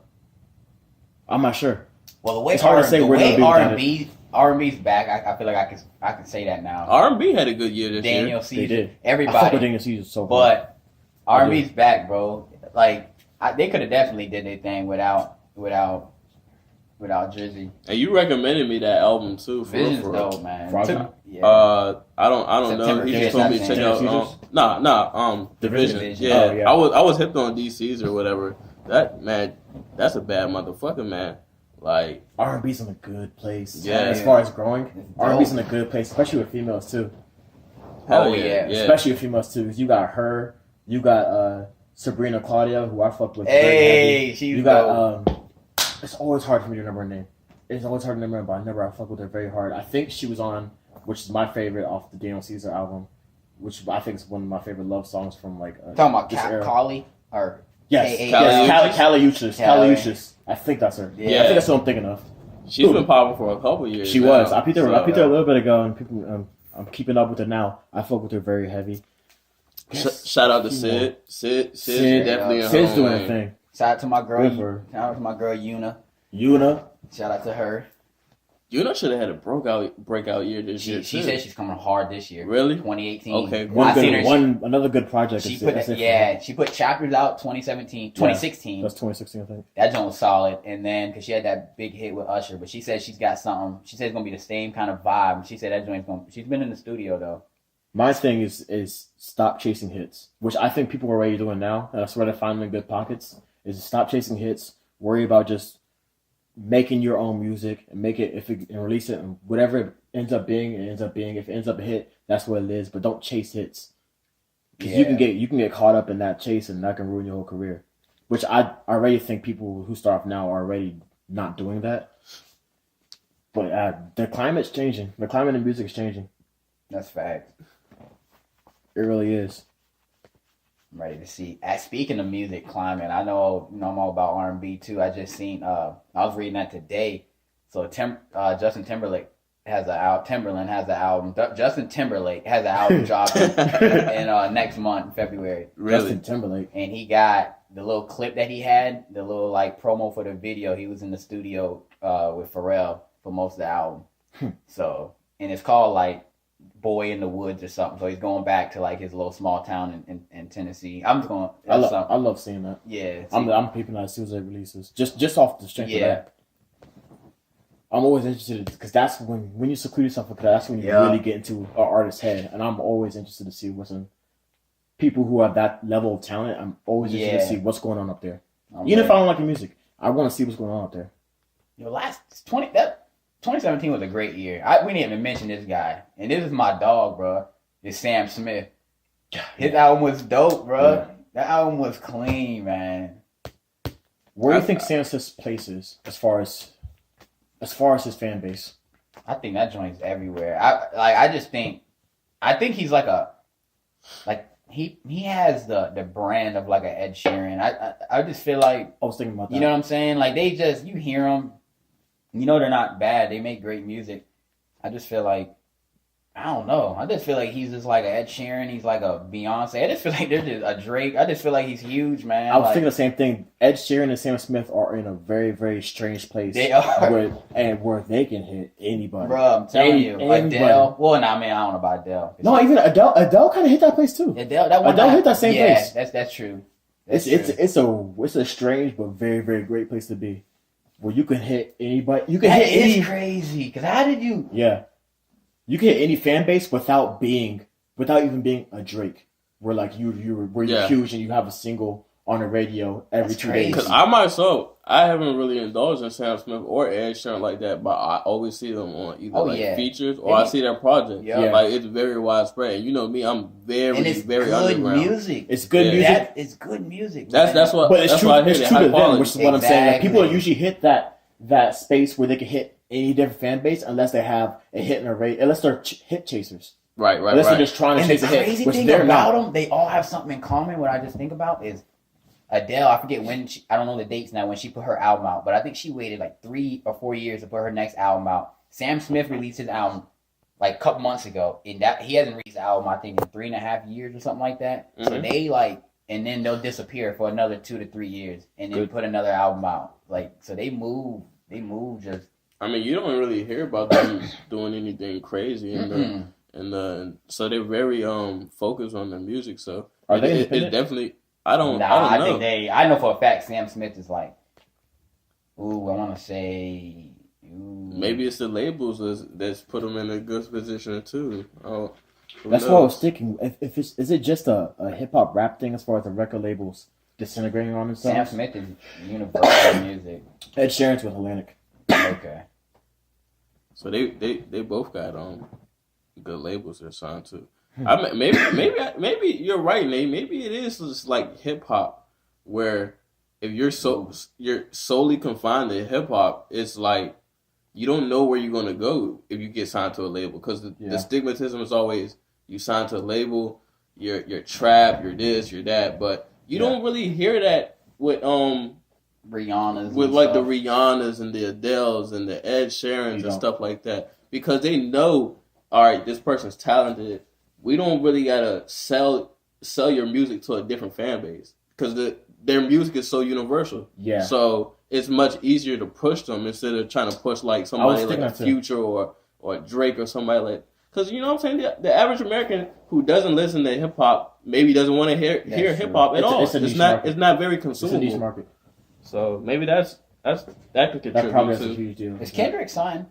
I'm not sure.
Well, the way
it's hard to say where they'll be
R&B's back. I feel like I can say that now.
R&B had a good year this year.
Daniel Caesar,
they did.
Everybody.
I fuck with Daniel Caesar so far.
But R&B's back, bro. Like they could have definitely did their thing without Drizzy.
And you recommended me that album too.
Vision's dope, man.
Yeah. I don't know. He just told me to check out. Division. Yeah.
Oh,
yeah.
I was hipped on DC's or whatever. That man, that's a bad motherfucker, man. Like
R&B's in a good place.
Yeah.
As far as growing, R&B's in a good place, especially with females too.
Hell yeah.
Especially with females too, because you got her, you got Sabrina Claudia, who I fucked with.
Hey, she's
you got it's always hard for me to remember her name. It's always hard to remember, but I fuck with her very hard. I think she was on, which is my favorite off the Daniel Caesar album, which I think is one of my favorite love songs from like
talking about
this era.
Callie or
Yes, Caliuchis. I think that's her.
Yeah.
I think that's what I'm thinking of.
She's been popping for a couple years.
She
now.
was. I peeped her a little bit ago, and people. I'm keeping up with her now. I fuck with her very heavy.
Shout out to Sid. Sid definitely.
Sid's doing her thing.
Shout out to my girl.
Good
Shout out to my girl Una. Shout out to her.
Una should have had a breakout year this year.
She said she's coming hard this year.
Really?
2018.
Okay.
Another good project.
She put Chapters out 2016.
That's 2016, I think.
That joint was solid. And then, because she had that big hit with Usher, but she said she's got something. She said it's going to be the same kind of vibe. She said that joint's going to... She's been in the studio, though.
My thing is stop chasing hits, which I think people are already doing now. That's where they find them in good pockets, is stop chasing hits, worry about just making your own music and and release it, and whatever it ends up being, it ends up being. If it ends up a hit, that's what it is. But don't chase hits, because you can get caught up in that chase, and that can ruin your whole career. Which I already think people who start off now are already not doing that. But the climate's changing. The climate in music is changing.
That's fact.
It really is.
I'm ready to see. Speaking of music climate, I know I'm all about R&B too. I just seen. I was reading that today. So Justin Timberlake has an album. Timberland has an album. Justin Timberlake has an album dropping in next month, February.
Really? Justin Timberlake.
And he got the little clip that he had, the little like promo for the video. He was in the studio with Pharrell for most of the album. So, and it's called like Boy in the Woods or something. So he's going back to like his little small town in Tennessee. I
love seeing that.
Yeah,
I'm peeping that as soon as it releases. Just off the strength of that. I'm always interested because that's when you seclude yourself, because that's when you really get into an artist's head. And I'm always interested to see what's in people who have that level of talent. I'm always interested to see what's going on up there. Even if I don't like the music, I want to see what's going on up there.
2017 was a great year. We didn't even mention this guy. And this is my dog, bro. It's Sam Smith. His album was dope, bro. Yeah. That album was clean, man.
Where do you think Sam Smith's place is as far as his fan base?
I think that joint's everywhere. I think he's he has the brand of like an Ed Sheeran. I just feel like
I was thinking about that.
You know what I'm saying? Like you hear them. You know they're not bad. They make great music. I just feel like, I don't know. I just feel like he's just like an Ed Sheeran. He's like a Beyonce. I just feel like they're just a Drake. I just feel like he's huge, man.
I was thinking the same thing. Ed Sheeran and Sam Smith are in a very, very strange place.
They are.
Where they can hit anybody.
Bro, I'm telling you. Adele. Well, I don't know about Adele.
No, even Adele. Adele kind of hit that place too. Adele hit that same place.
Yeah, that's true.
It's a strange but very, very great place to be. Where you can hit anybody.
It's crazy. Because how did you...
Yeah. You can hit any fan base without even being a Drake. Where like you're huge and you have a single on the radio every 2 days.
Because I I haven't really indulged in Sam Smith or Ed Sheeran like that, but I always see them on either features or I see their project. Yeah. Like it's very widespread. And you know me, I'm very
good
underground.
Music.
It's good music.
It's good music.
That's what.
But it's
that's
true.
What I
it's
hear,
true to them,
quality.
which is what I'm saying. Like, people usually hit that space where they can hit any different fan base unless they have a hit and a rate, unless they're hit chasers.
Right.
Unless they're just trying to chase a hit.
And the crazy thing about them, they all have something in common. What I just think about is Adele. I forget when I don't know the dates now when she put her album out, but I think she waited like 3 or 4 years to put her next album out. Sam Smith released his album like a couple months ago, and that he hasn't released the album I think in 3.5 years or something like that. Mm-hmm. So they and then they'll disappear for another 2 to 3 years, and then put another album out. Like so, they move just.
I mean, you don't really hear about them doing anything crazy, and so they're very focused on their music. So
are they?
It's definitely. I don't know.
I know for a fact Sam Smith is like. Ooh, I want to say.
Maybe it's the labels that's put them in a good position too.
That's what I was thinking. If is it just a hip hop rap thing as far as the record labels disintegrating on themselves?
Sam Smith is universal music.
Ed Sheeran's with Atlantic.
Okay.
So they both got good labels they're signed to. I mean, maybe you're right, Nate. Maybe it is just like hip hop, where if you're solely confined to hip hop, it's like you don't know where you're gonna go if you get signed to a label, because the stigmatism is always you sign to a label, you're trap, you're this, you're that, but you don't really hear that with
Rihanna's
with like the Rihannas and the Adeles and the Ed Sheerans and stuff like that, because they know, all right, this person's talented. We don't really gotta sell your music to a different fan base because their music is so universal. Yeah. So it's much easier to push them instead of trying to push like somebody like a Future or Drake or somebody like. Because you know what I'm saying, the average American who doesn't listen to hip hop maybe doesn't want to hear hip hop at all. It's not very consumable.
It's a niche market.
So maybe that could contribute.
That probably has a huge deal.
Is Kendrick signed?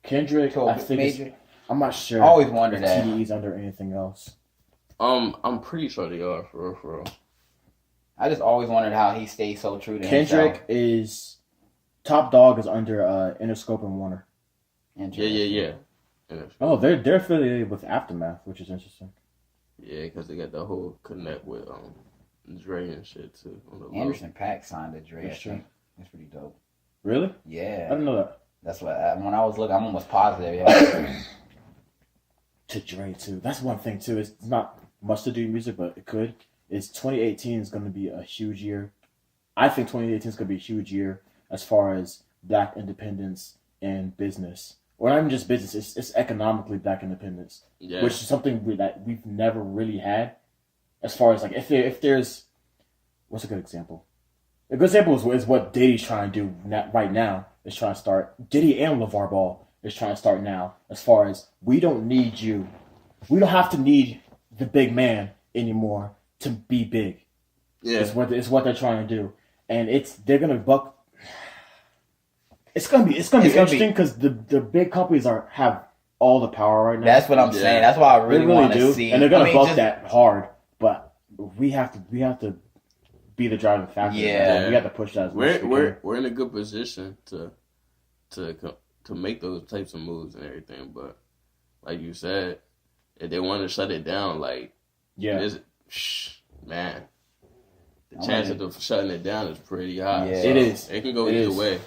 Kendrick, I think I'm not sure.
I always wondered that.
TDE's under anything else.
I'm pretty sure they are, for real.
I just always wondered how he stays so true to
Kendrick
himself.
is Top Dog is under Interscope and Warner.
Yeah.
Oh, they're affiliated with Aftermath, which is interesting.
Yeah, because they got the whole connect with Dre and shit too.
Anderson .Paak signed to Dre. I think that's pretty dope.
Really?
Yeah.
I didn't know that.
That's what when I was looking, I'm almost positive. Yeah.
To Dre too. That's one thing too. It's not much to do with music, but it could. Is 2018 is going to be a huge year. I think 2018 is going to be a huge year as far as Black independence and business. Or not even just business, it's economically Black independence. Yeah. Which is something that we've never really had. As far as like, if there's, what's a good example? A good example is what Diddy's trying to do right now. Is trying to start, Diddy and LeVar Ball is trying to start now. As far as, we don't need you. We don't have to need the big man anymore to be big. Yeah. It's what they're trying to do. And they're going to buck. It's gonna be interesting because the big companies have all the power right now.
That's what I'm saying. That's why I really want to see.
And they're gonna buck that hard. But we have to be the driving factor. Yeah, we have to push that.
We're in a good position to make those types of moves and everything. But like you said, if they want to shut it down, like man, the chance of shutting it down is pretty high. Yeah.
So it is.
It can go either way.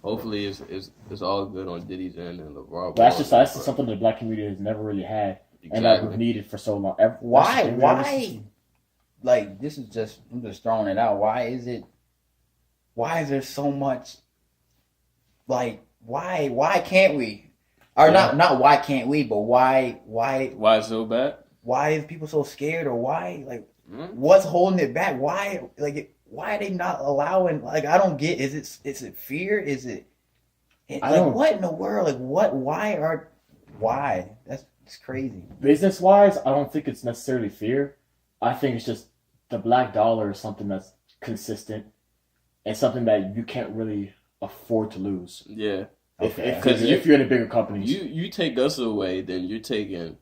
Hopefully, it's all good on Diddy's end and LeVar.
That's just something the Black community has never really had, and that we've needed for so long.
Why? Like, this is just, I'm just throwing it out. Why is there so much? Like, why can't we? Or not why can't we? But why?
Why is it so bad?
Why is people so scared? Or why? Like, what's holding it back? Why? Like why are they not allowing? Like, I don't get. Is it fear? Is it? What in the world? Like, what? Why? It's crazy.
Business wise, I don't think it's necessarily fear. I think it's just the black dollar is something that's consistent and something that you can't really afford to lose.
Yeah.
If you're in a bigger company,
you take us away, then you're taking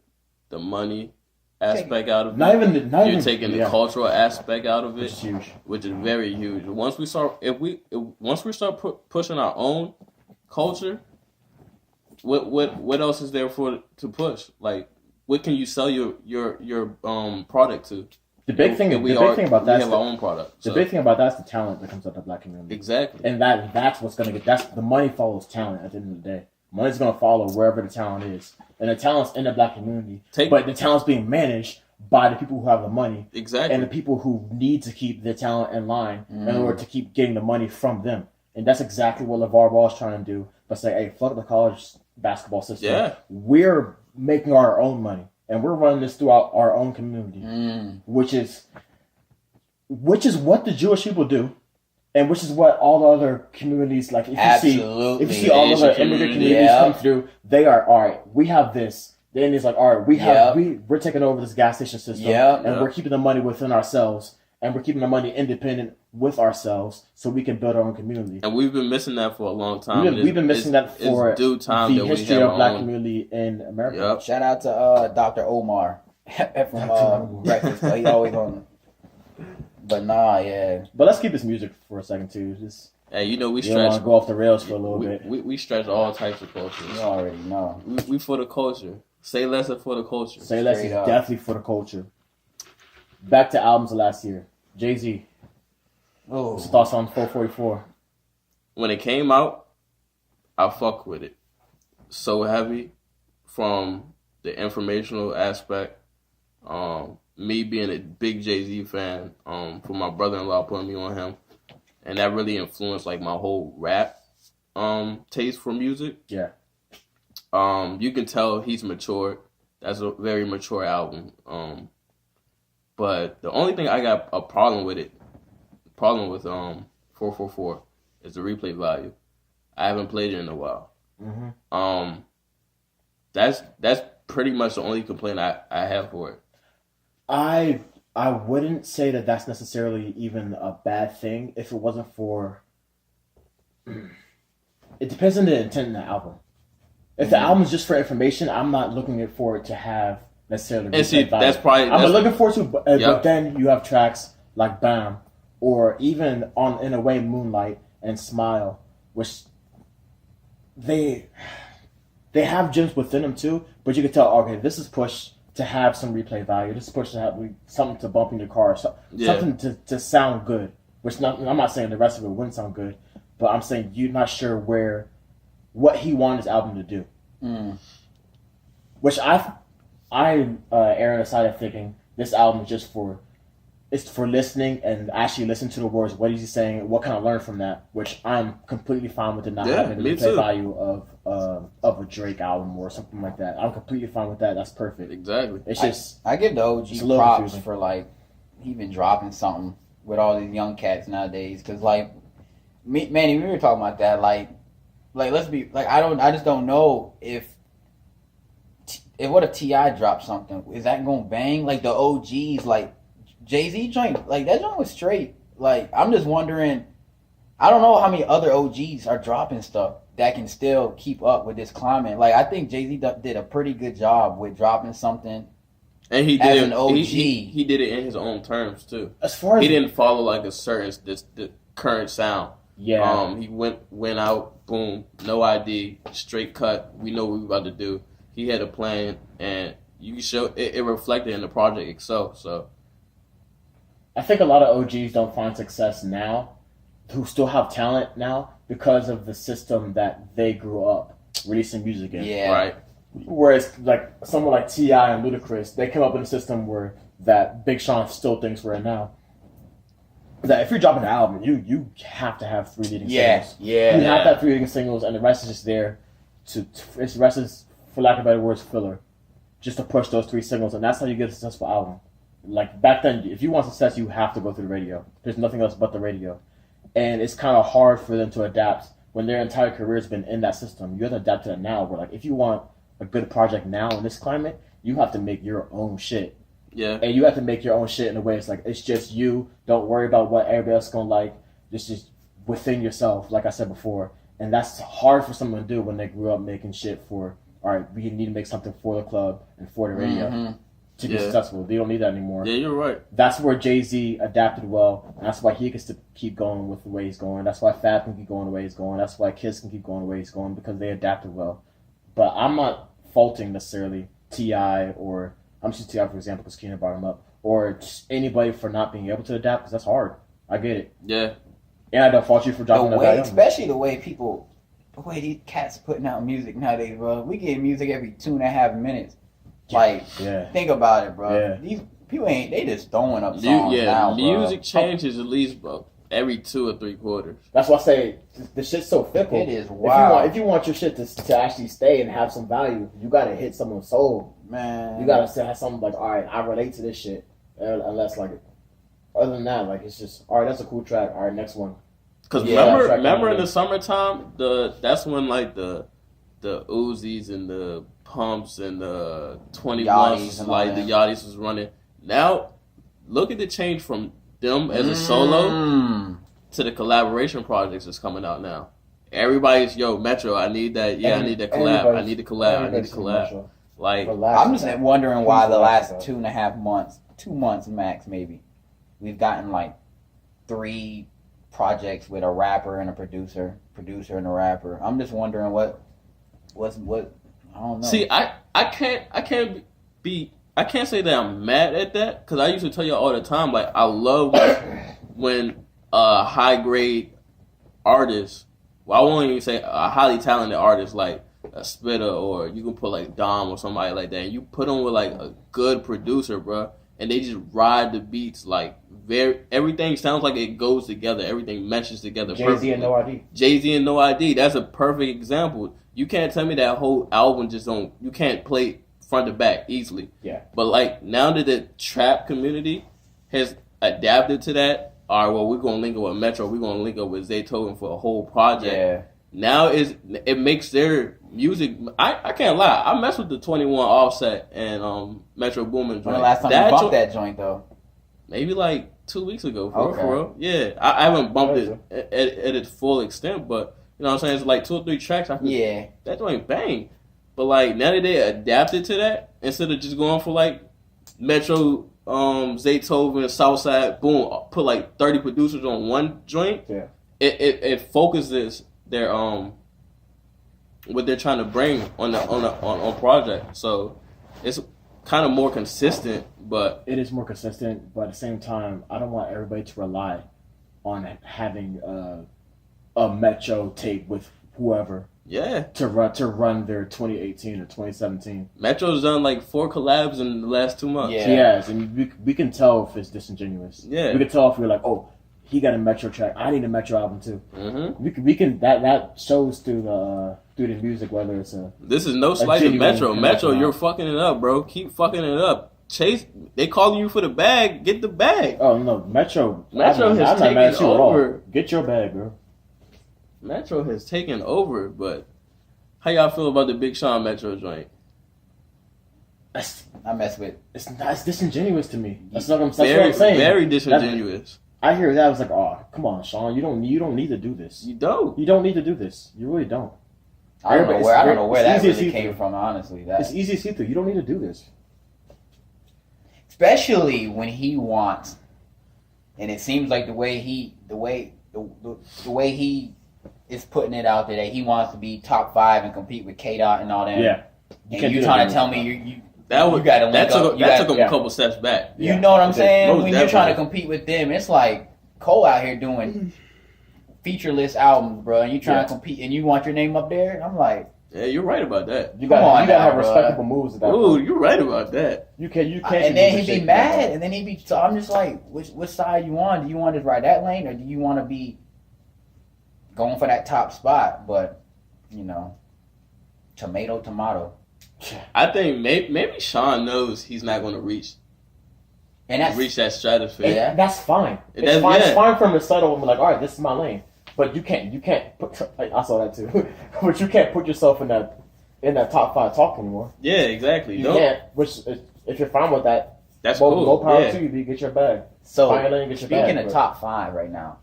the money, aspect out of it. You're taking the cultural aspect out of it, which is very huge. Once we start pushing our own culture, what else is there to push? Like, what can you sell your product to?
The big thing about that is
our own product.
The big thing about that is the talent that comes out of the black community.
Exactly.
And that's what's gonna get. The money follows talent at the end of the day. Money's gonna follow wherever the talent is, and the talent's in the black community. But the talent's being managed by the people who have the money,
exactly,
and the people who need to keep the talent in line in order to keep getting the money from them. And that's exactly what LeVar Ball is trying to do. But say, hey, fuck the college basketball system.
Yeah,
we're making our own money, and we're running this throughout our own community, which is what the Jewish people do. And which is what all the other communities, like, if you see all the other immigrant communities come through, they are, all right, we have this. Then it's like, all right, we're taking over this gas station system, and we're keeping the money within ourselves, and we're keeping the money independent with ourselves, so we can build our own community.
And we've been missing that for a long time.
We've been missing that for the history of black community in America.
Yep. Shout out to Dr. Omar from Breakfast. He always on. But nah, yeah.
But let's keep this music for a second too. Just
we
don't
stretch.
want to go off the rails for a little bit.
We stretch all types of cultures.
You already know.
We for the culture. Say less for the culture.
Say less is definitely for the culture. Back to albums of last year. Jay-Z. What's your thoughts on 444?
When it came out, I fuck with it. So heavy from the informational aspect. Me being a big Jay-Z fan, for my brother-in-law putting me on him, and that really influenced like my whole rap taste for music.
Yeah.
You can tell he's matured. That's a very mature album. But the only thing I got a problem with 444 is the replay value. I haven't played it in a while. Mm-hmm. That's pretty much the only complaint I have for it.
I wouldn't say that that's necessarily even a bad thing if it wasn't for. It depends on the intent of the album. If the album is just for information, I'm not looking for it to have necessarily.
And see, that's probably.
I'm looking forward to, but then you have tracks like Bam, or even on In a Way Moonlight and Smile, which they have gems within them too. But you can tell, okay, this is pushed to have some replay value. This is pushed to have something to bump in your car, something to sound good. I'm not saying the rest of it wouldn't sound good, but I'm saying you're not sure what he wanted his album to do. Which I err on the side of thinking this album is just for listening and actually listen to the words. What is he saying? What can I learn from that? Which I'm completely fine with it not having the replay value of a Drake album or something like that. I'm completely fine with that. That's perfect.
Exactly.
It's just
I give the OG props confusing. For like he been dropping something with all these young cats nowadays. Because like Manny, we were talking about that. Like let's be like I just don't know if what if T.I. dropped something, is that gonna bang? Like the OGs, like Jay-Z joint, like that joint was straight. Like I'm just wondering, I don't know how many other OGs are dropping stuff that can still keep up with this climate. Like I think Jay-Z did a pretty good job with dropping something.
And he did
as
it,
an OG.
He did it in his own terms too.
As far as
he didn't follow like a certain the current sound.
Yeah.
He went out, boom, no ID, straight cut. We know what we about to do. He had a plan, and you show it reflected in the project itself. So,
I think a lot of OGs don't find success now, who still have talent now, because of the system that they grew up releasing music in.
Yeah.
Right.
Whereas, like someone like T.I. and Ludacris, they came up in a system where that Big Sean still thinks we're in now. That if you're dropping an album, you have to have 3 leading singles.
Yeah.
You have to have 3 leading singles, and the rest is just there the rest is, for lack of better words, filler, just to push those 3 singles, and that's how you get a successful album. Like back then, if you want success, you have to go through the radio. There's nothing else but the radio, and it's kind of hard for them to adapt when their entire career has been in that system. You have to adapt to that now. Where like if you want a good project now in this climate, you have to make your own shit.
Yeah,
and you have to make your own shit in a way it's like it's just you. Don't worry about what everybody else is gonna like. Just within yourself, like I said before, and that's hard for someone to do when they grew up making shit for. All right, we need to make something for the club and for the radio. to be successful. They don't need that anymore.
Yeah, you're right.
That's where Jay-Z adapted well. And that's why he gets to keep going with the way he's going. That's why Fab can keep going the way he's going. That's why Kiss can keep going the way he's going, because they adapted well. But I'm not faulting necessarily T.I. or I'm just T.I. for example because Keenan brought him up, or just anybody for not being able to adapt, because that's hard. I get it.
Yeah.
And I don't fault you for dropping the way,
especially the way these cats putting out music nowadays, bro. We get music every 2.5 minutes. Like, think about it, bro. Yeah. These people they just throwing up songs now,
music changes at least, bro, every 2 or 3 quarters.
That's why I say the shit's so fickle.
It is wild.
If you want your shit to actually stay and have some value, you gotta hit someone's soul.
Man.
You gotta say something like, all right, I relate to this shit. Unless, like, other than that, like, it's just, all right, that's a cool track. All right, next one.
Because remember in the summertime, that's when, like, the Uzis and the Pumps and the 21s, like, the Yachties was running. Now, look at the change from them as a solo to the collaboration projects that's coming out now. Everybody's, Metro, I need that. Yeah, I need that collab. I need the collab. I need the collab. Like,
I'm just wondering why the last 2.5 months, 2 months max maybe, we've gotten like 3 projects with a rapper and a producer and a rapper. I'm just wondering what I don't know.
See, I can't say that I'm mad at that, because I used to tell you all the time, like, I love when high grade artists, well, I won't even say a highly talented artist like a Spitter, or you can put like Dom or somebody like that, and you put them with like a good producer, bro, and they just ride the beats like everything sounds like it goes together, everything meshes together.
Jay-Z and No ID.
Jay-Z and No ID. That's a perfect example. You can't tell me that whole album you can't play front to back easily.
Yeah.
But like now that the trap community has adapted to that, all right, well, we're gonna link up with Metro, we're gonna link up with Zaytoven for a whole project.
Yeah.
Now it makes their music. I can't lie. I mess with the 21 Offset and Metro Boomin joint.
When the last time you bumped that joint though?
Maybe like 2 weeks ago. For real. Yeah, I haven't bumped it at its full extent, but you know what I'm saying. It's like 2 or 3 tracks. That joint bang. But like now that they adapted to that, instead of just going for like Metro, Zaytoven, Southside, boom, put like 30 producers on one joint.
Yeah.
It focuses their what they're trying to bring on project. So it's kind of more consistent, but
it is more consistent. But at the same time, I don't want everybody to rely on having a Metro tape with whoever.
Yeah.
To run their 2018 or 2017.
Metro's done like 4 collabs in the last 2 months.
Yeah. Yes, and we can tell if it's disingenuous.
Yeah.
We can tell if we're like, oh, he got a Metro track. I need a Metro album too.
Mm-hmm.
We can that shows through the music whether it's a.
This is no slight of Metro. Metro, you're fucking it up, bro. Keep fucking it up. Chase, they calling you for the bag. Get the bag.
Oh no, Metro.
Metro has taken over.
Get your bag, bro.
Metro has taken over, but how y'all feel about the Big Sean Metro joint?
I mess with.
It's disingenuous to me. That's what I'm saying.
Very disingenuous.
I hear that. I was like, oh, come on, Sean. You don't need to do this.
You don't.
You don't need to do this. You really don't.
I don't know where that really came from, honestly.
It's easy to see through. You don't need to do this.
Especially when he wants, and it seems like the way he is putting it out there that he wants to be top 5 and compete with K-Dot and all that.
Yeah.
And you trying to tell me you
got to link up. That took him
a
couple steps back.
You know what I'm saying? When you're trying to compete with them, it's like Cole out here doing featureless albums, bro, and you trying to compete and you want your name up there. I'm like,
yeah, you're right about that.
You gotta have respectable moves at that point.
You're right about that.
You can't.
And then he'd be mad, and then he'd be. So I'm just like, which side you on? Do you want to ride that lane, or do you want to be going for that top spot? But you know, tomato.
I think maybe Sean knows he's not going to reach that stratosphere.
Yeah, that's fine. It's fine. It's fine for him to settle and be like, all right, this is my lane. But you can't put. I saw that too. But you can't put yourself in that top 5 talk anymore.
Yeah, exactly.
You can't. Which, if you're fine with that,
that's cool.
More power to you. You get your bag.
So speaking of top 5 right now,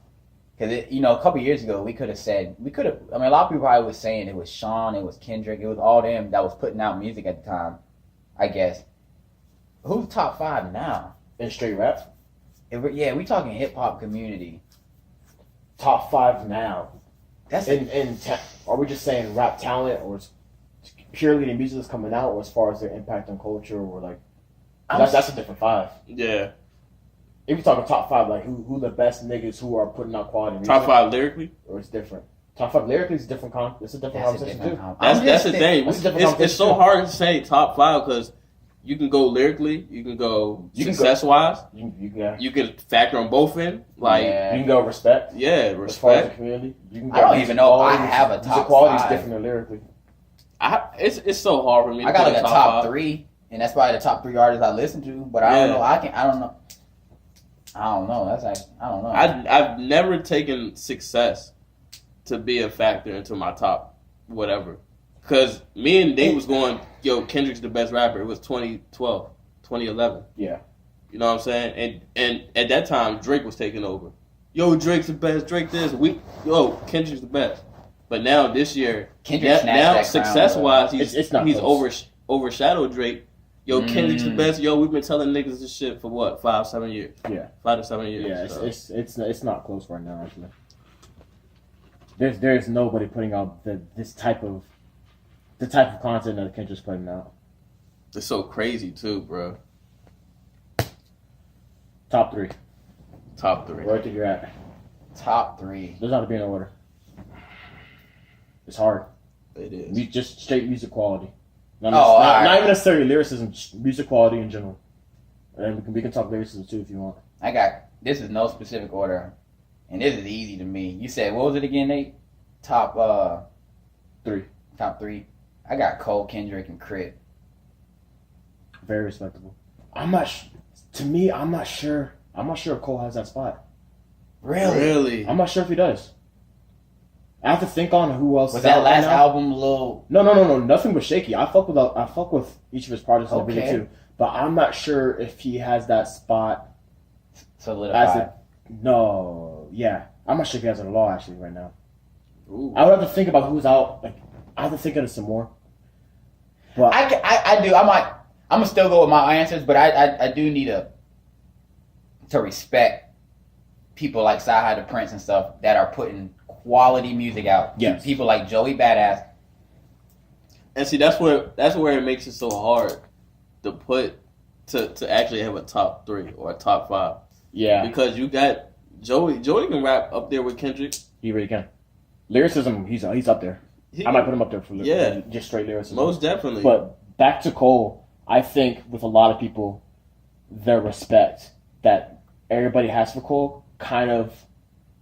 because a couple years ago we could have said a lot of people probably was saying it was Sean, it was Kendrick, it was all them that was putting out music at the time, I guess. Who's top 5 now?
In straight rap?
We talking hip hop community.
Top 5 now.
That's
are we just saying rap talent, or purely the music that's coming out, or as far as their impact on culture, or like that's a different 5.
Yeah.
If you're talking top 5, like who the best niggas who are putting out quality music?
Top 5 lyrically,
or it's different. Top 5 lyrically is a different it's a different conversation too.
That's the thing.
It's
so hard to say top 5 because you can go lyrically, you can go success wise, you can factor them both in. Like
you can go respect.
Yeah,
respect. As far as the community, you can go. I don't even know if I have a top quality 5. Is different than lyrically.
It's so hard for me.
I got like a top 3, and that's probably the top 3 artists I listen to. But I don't know. I don't know. I don't know.
I've never taken success to be a factor into my top whatever. Because me and Dave was going, Kendrick's the best rapper. It was 2012, 2011.
Yeah.
You know what I'm saying? And at that time, Drake was taking over. Drake's the best. Drake this. Kendrick's the best. But now this year, now success-wise, he's overshadowed Drake. Kendrick's the best. We've been telling niggas this shit for what, 5-7 years?
Yeah,
5 to 7 years.
Yeah, so. it's not close right now. Actually, there's nobody putting out the type of content that Kendrick's putting out.
It's so crazy too, bro.
Top 3.
Top 3.
Where do you at?
Top 3.
Doesn't have to be in order. It's hard.
It is.
Just straight music quality. Not even necessarily lyricism, music quality in general. And we can talk lyricism too if you want.
This is no specific order, and this is easy to me. You said, what was it again, Nate? Top
3.
Top 3. I got Cole, Kendrick, and Crit.
Very respectable. I'm not sure if Cole has that spot.
Really?
I'm not sure if he does. I have to think on who else.
Was that last album a little?
No. Nothing was shaky. I fuck with each of his projects really too. But I'm not sure if he has that spot
solidified.
Yeah. I'm not sure if he has it at all actually right now.
Ooh.
I would have to think about who's out. Like, I have to think of it some more. But
I do. I'm gonna still go with my answers, but I do need to respect people like Sci-Hi the Prince and stuff that are putting quality music out.
Yes.
People like Joey Badass.
And see, that's where it makes it so hard to put to actually have a top 3 or a top 5.
Yeah.
Because you got Joey can rap up there with Kendrick.
He really can. Lyricism, he's up there. I might put him up there for just straight lyricism.
Most definitely.
But back to Cole, I think with a lot of people, their respect that everybody has for Cole kind of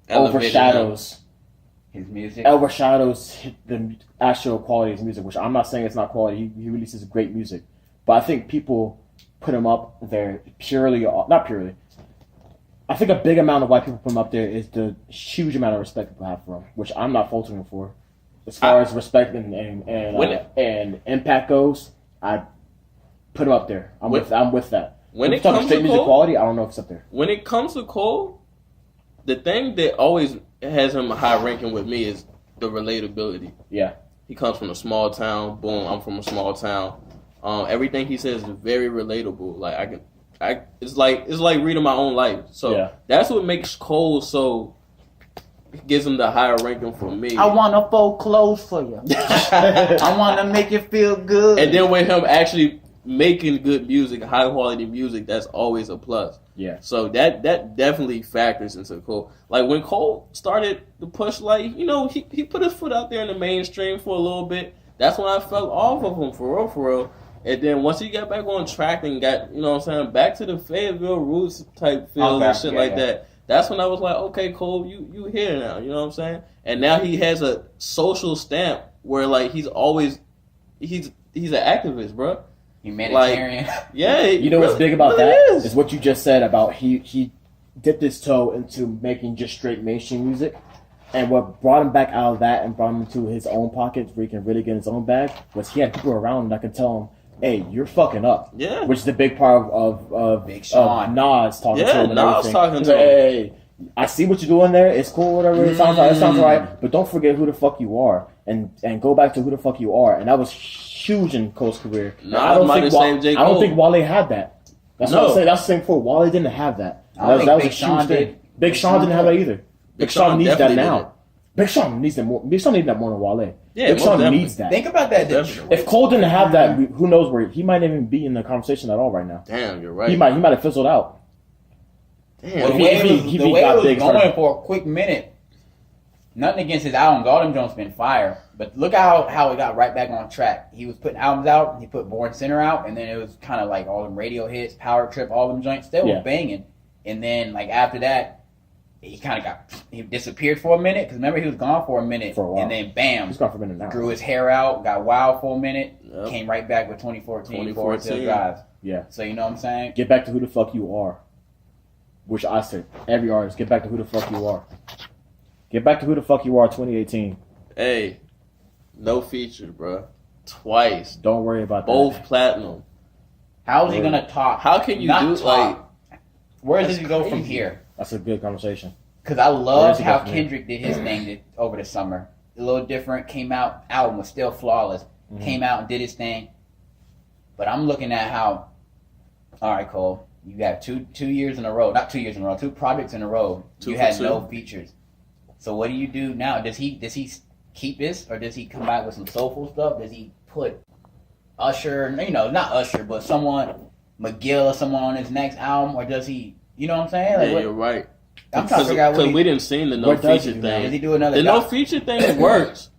overshadows
his music.
Overshadows the actual quality of his music, which I'm not saying it's not quality. He releases great music. But I think people put him up there not purely. I think a big amount of why people put him up there is the huge amount of respect people have for him, which I'm not faulting him for. As far as respect and impact goes, I put him up there. I'm with that.
When
it comes to straight music quality, I don't know if it's up there.
When it comes to Cole, the thing that always has him a high ranking with me is the relatability.
Yeah.
He comes from a small town. Boom, I'm from a small town. Everything he says is very relatable. Like it's like reading my own life. So that's what makes Cole gives him the higher ranking for me.
I want to fold clothes for you. I want to make you feel good.
And then with him actually making good music, high quality music, that's always a plus.
Yeah.
So that definitely factors into Cole. Like when Cole started to push, he put his foot out there in the mainstream for a little bit. That's when I fell off of him for real. And then once he got back on track and got, back to the Fayetteville roots type feel and shit that. That's when I was like, okay, Cole, you here now. You know what I'm saying? And now he has a social stamp where he's always he's an activist, bro.
Humanitarian.
You know what's big about that is what you just said about he dipped his toe into making just straight mainstream music, and what brought him back out of that and brought him into his own pocket where he can really get in his own bag was he had people around him that could tell him, hey, you're fucking up.
Yeah.
Which is the big part of
Big Sean.
Nas talking to him and
Nas
everything.
talking
He's
to
like,
him.
hey, I see what you're doing there. It's cool, whatever. It sounds alright. But don't forget who the fuck you are. And go back to who the fuck you are. And that was huge in Cole's career. I don't think Wale had that. That's what I'm saying. That's the same before. Wally didn't have that. That was a huge thing. Big Sean didn't have that either. Big Sean needs that now. Big Sean needs that more. Big Sean needs that more than Wale.
Yeah,
Big Sean needs that.
Think about that.
If Cole didn't have that, who knows where he might even be in the conversation at all right now.
Damn, you're right.
He might have fizzled out.
Damn. Well, the way it was going for a quick minute. Nothing against his albums. All them Jones been fire. But look how he got right back on track. He was putting albums out. He put Born Center out. And then it was kind of like all them radio hits, Power Trip, all them joints. They were banging. And then like after that, he disappeared for a minute. Because remember, he was gone for a minute.
For a while.
And then bam.
He's gone for a minute now.
Grew his hair out. Got wild for a minute. Yep. Came right back with 2014. Drive.
Yeah.
So you know what I'm saying?
Get back to who the fuck you are. Which I said, every artist, get back to who the fuck you are. Get back to who the fuck you are 2018.
Hey, no features, bro. Twice.
Don't worry about
both
that.
Both platinum.
How is he gonna talk?
How can you do like?
Where does he go from here?
That's a good conversation.
Because I love how Kendrick did his thing over the summer. A little different. Came out, album was still flawless. Mm-hmm. Came out and did his thing. But I'm looking at how. All right, Cole. You got 2 years in a row. Not 2 years in a row. 2 projects in a row. You had no features. So what do you do now? Does he keep this, or does he come back with some soulful stuff? Does he put Usher, not Usher, but someone, McGill or someone on his next album, or does he, you know what I'm saying? Like,
you're right.
I'm trying to figure out
because we didn't see the no feature thing.
Does he do another?
The no feature thing works.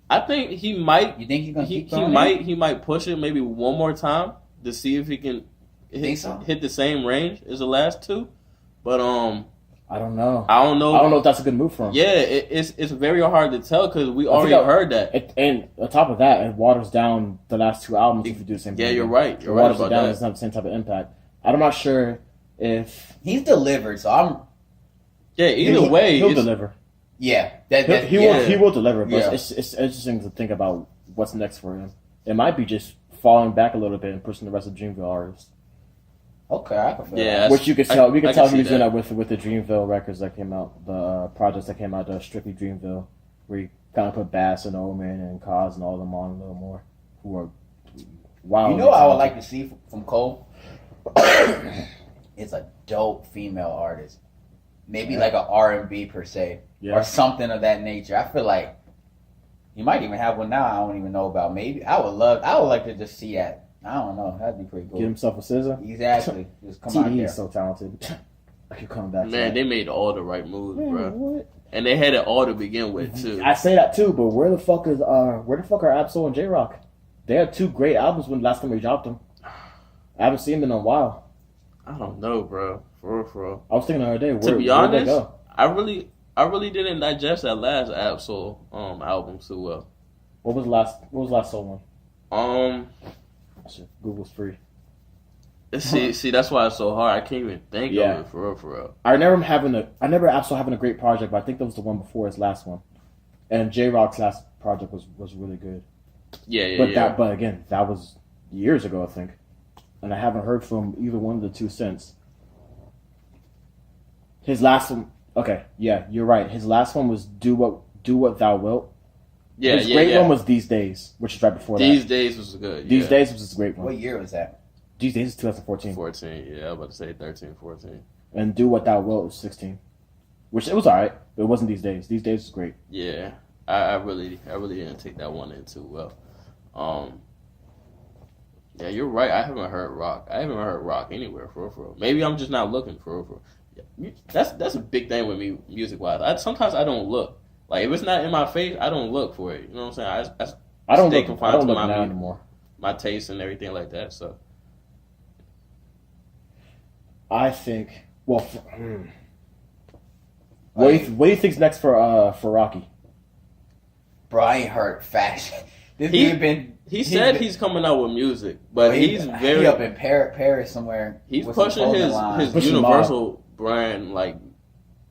I think he might.
You think he's gonna keep
he might push it maybe one more time to see if he can hit the same range as the last 2, but
I don't know.
I don't know
if that's a good move for him.
Yeah, it's very hard to tell because we already heard that.
And on top of that, it waters down the last 2 albums if you do the same thing.
Yeah, you're right. You're
it
right
waters
about
it down.
that.
It's not the same type of impact. I'm not sure if
he's delivered. So I'm.
Yeah, either way,
he'll deliver.
Yeah,
he will deliver. But it's interesting to think about what's next for him. It might be just falling back a little bit and pushing the rest of Dreamville artists.
Okay, I can feel
that.
Which you could tell. We could tell he was doing that with the Dreamville records that came out, the projects that came out, the Strictly Dreamville, where he kind of put Bass and Omen and Cos and all of them on a little more, who are wild.
You know what I would like to see from Cole? It's a dope female artist, maybe like an R&B per se, or something of that nature. I feel like you might even have one now. I don't even know about. Maybe I would like to just see that. I don't know. That'd be pretty cool.
Get himself a scissor.
Exactly. Just come out there.
He's so talented. I keep coming back.
Man, they made all the right moves, bro. What? And they had it all to begin with too.
I say that too, but where the fuck are Absol and J Rock? They had 2 great albums when last time we dropped them. I haven't seen them in a while.
I don't know, bro. For real.
I was thinking the other day.
To be honest, I really didn't digest that last Absol album too well.
What was the last soul one? Google's free.
See, that's why it's so hard. I can't even think of it for real.
I never Absol having a great project, but I think that was the one before his last one. And J Rock's last project was really good. But again, that was years ago, I think. And I haven't heard from either one of the 2 since. His last one, okay, yeah, you're right. His last one was Do What Thou Wilt.
Yeah,
his great one was These Days, which is right before that.
These Days was good.
These Days was a great one.
What year was that?
These Days is 2014.
14, yeah, I was about to say 13, 14.
And Do What Thou Wilt was 16. Which it was alright, but it wasn't These Days. These Days was great.
Yeah. I really didn't take that one in too well. Yeah, you're right. I haven't heard rock. Anywhere for real. Maybe I'm just not looking for real. Yeah, that's a big thing with me music wise. Sometimes I don't look. Like if it's not in my face, I don't look for it. You know what I'm saying? I don't stay confined to my anymore. My taste and everything like that. So
I think. Well, what do you think's next for Rocky?
Bro, I ain't heard fashion.
He said he's coming out with music, but he's very
up in Paris somewhere.
He's pushing his Universal brand like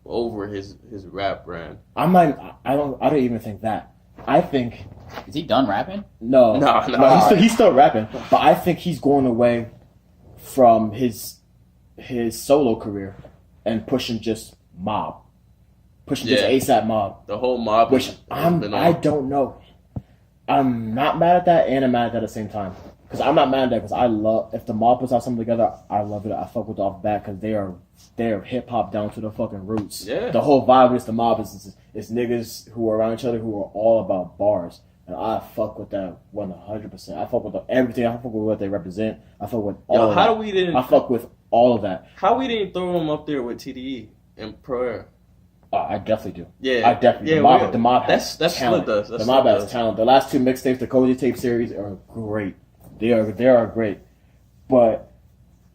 over his rap brand.
I don't even think that. I think
is he done rapping?
No. He's still rapping, but I think he's going away from his solo career and pushing just Mob, just ASAP Mob.
The whole Mob,
which I don't know. I'm not mad at that, and I'm mad at that at the same time. Because I'm not mad at that. Because I love if the mob puts out something together, I love it. I fuck with the off back because they're hip hop down to the fucking roots.
Yeah.
The whole vibe is the mob is niggas who are around each other who are all about bars, and I fuck with that 100%. I fuck with everything. I fuck with what they represent. I fuck with all. Of
how
that.
we didn't?
I fuck with all of that.
How we didn't throw them up there with TDE and Pro Air?
I definitely do.
Yeah,
I definitely.
Yeah,
the mob has
that's
talent.
split us.
The mob has talent. The last 2 mixtapes, the Cody tape series, are great. They are great, but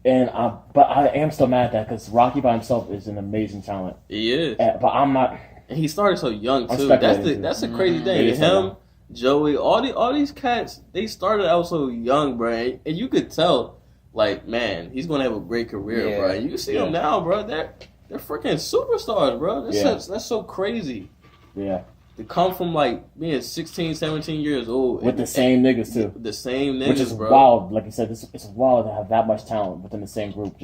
I am still mad at that because Rocky by himself is an amazing talent.
He is,
but I'm not.
And he started so young too. That's the crazy thing. Him, Joey, all these cats, they started out so young, bro, and you could tell, like, man, he's gonna have a great career, bro. And you can see them now, bro. They're freaking superstars, bro. That's so crazy.
Yeah.
To come from like being 16, 17 years old
with the same niggas too.
The same niggas,
which is
bro.
Wild. Like you said, it's wild to have that much talent within the same group.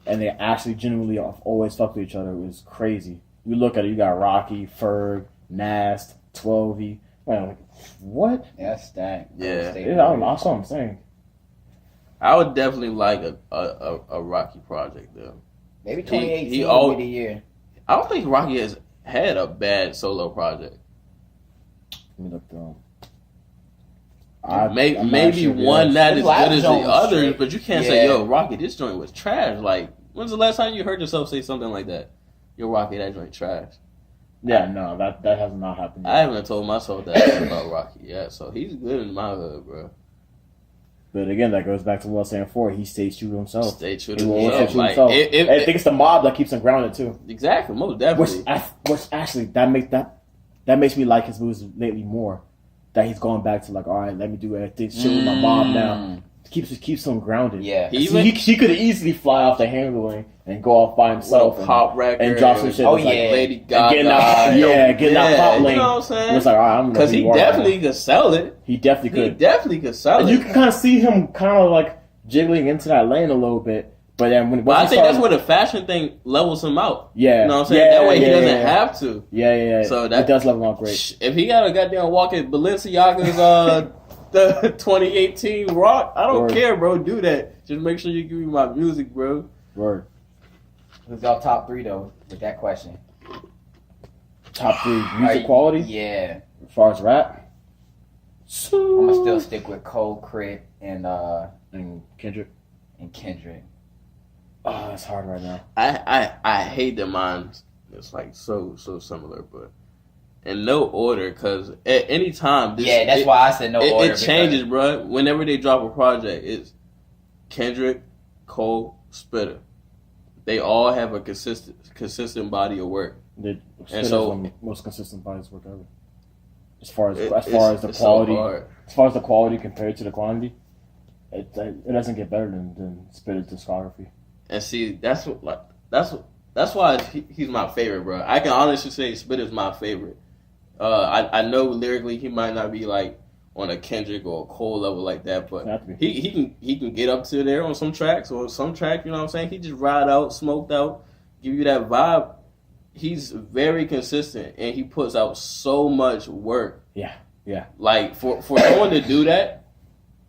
And they actually genuinely always fuck with each other. It was crazy. You look at it, you got Rocky, Ferg, Nast, 12E. Man, like, what?
Yeah, that's stacked.
Yeah.
That's what I'm saying.
I would definitely like a Rocky project though.
Maybe 2018 will be the year.
I don't think Rocky has had a bad solo project.
Let me look through
them. Maybe one not as good as the others, but you can't say, yo, Rocky, this joint was trash. Like, when's the last time you heard yourself say something like that? Yo, Rocky, that joint trash.
Yeah, no, that has not happened yet.
I haven't told myself that about Rocky yet, so he's good in my hood, bro.
But again, that goes back to what I was saying before. He stays true to himself.
Stay true to himself. Like,
I think it's the mob that keeps him grounded too.
Exactly, most definitely.
Which actually that makes me like his moves lately more. That he's going back to like, all right, let me do everything. Shit with my mob now. Keeps him grounded.
Yeah,
he could easily fly off the handling and go off by himself and drop some shit.
Like
Lady Gaga.
Getting that pop lane.
You know what I'm saying?
It's like, all right,
because he definitely could sell it.
He definitely could.
Sell it.
And you can kind of see him kind of like jiggling into that lane a little bit. But then
I think that's where the fashion thing levels him out.
Yeah.
You know what I'm saying? That way he doesn't have to.
Yeah.
So that
it does level him out great.
If he got a goddamn walk at Balenciaga's the 2018 Rock, I don't care, bro. Do that. Just make sure you give me my music, bro.
Word.
Who's y'all top 3 though with that question?
Top 3 music quality?
Yeah.
As far as rap?
I'm gonna still stick with Cole, Crit, and
Kendrick. Oh, that's hard right now.
I hate that mine's it's like so similar, but in no order, because at any time
that's why I said no order.
It changes, bro. Whenever they drop a project, it's Kendrick, Cole, Spitter. They all have a consistent body of work.
And so one of the most consistent bodies of work ever. As far as the quality, as far as the quality compared to the quantity, it doesn't get better than Spitter's discography.
And see, that's why he's my favorite, bro. I can honestly say Spitter's my favorite. I know lyrically he might not be like on a Kendrick or a Cole level like that, but he can get up to there on some tracks, or some track, you know what I'm saying? He just ride out, smoked out, give you that vibe. He's very consistent and he puts out so much work.
Yeah.
Like for someone to do that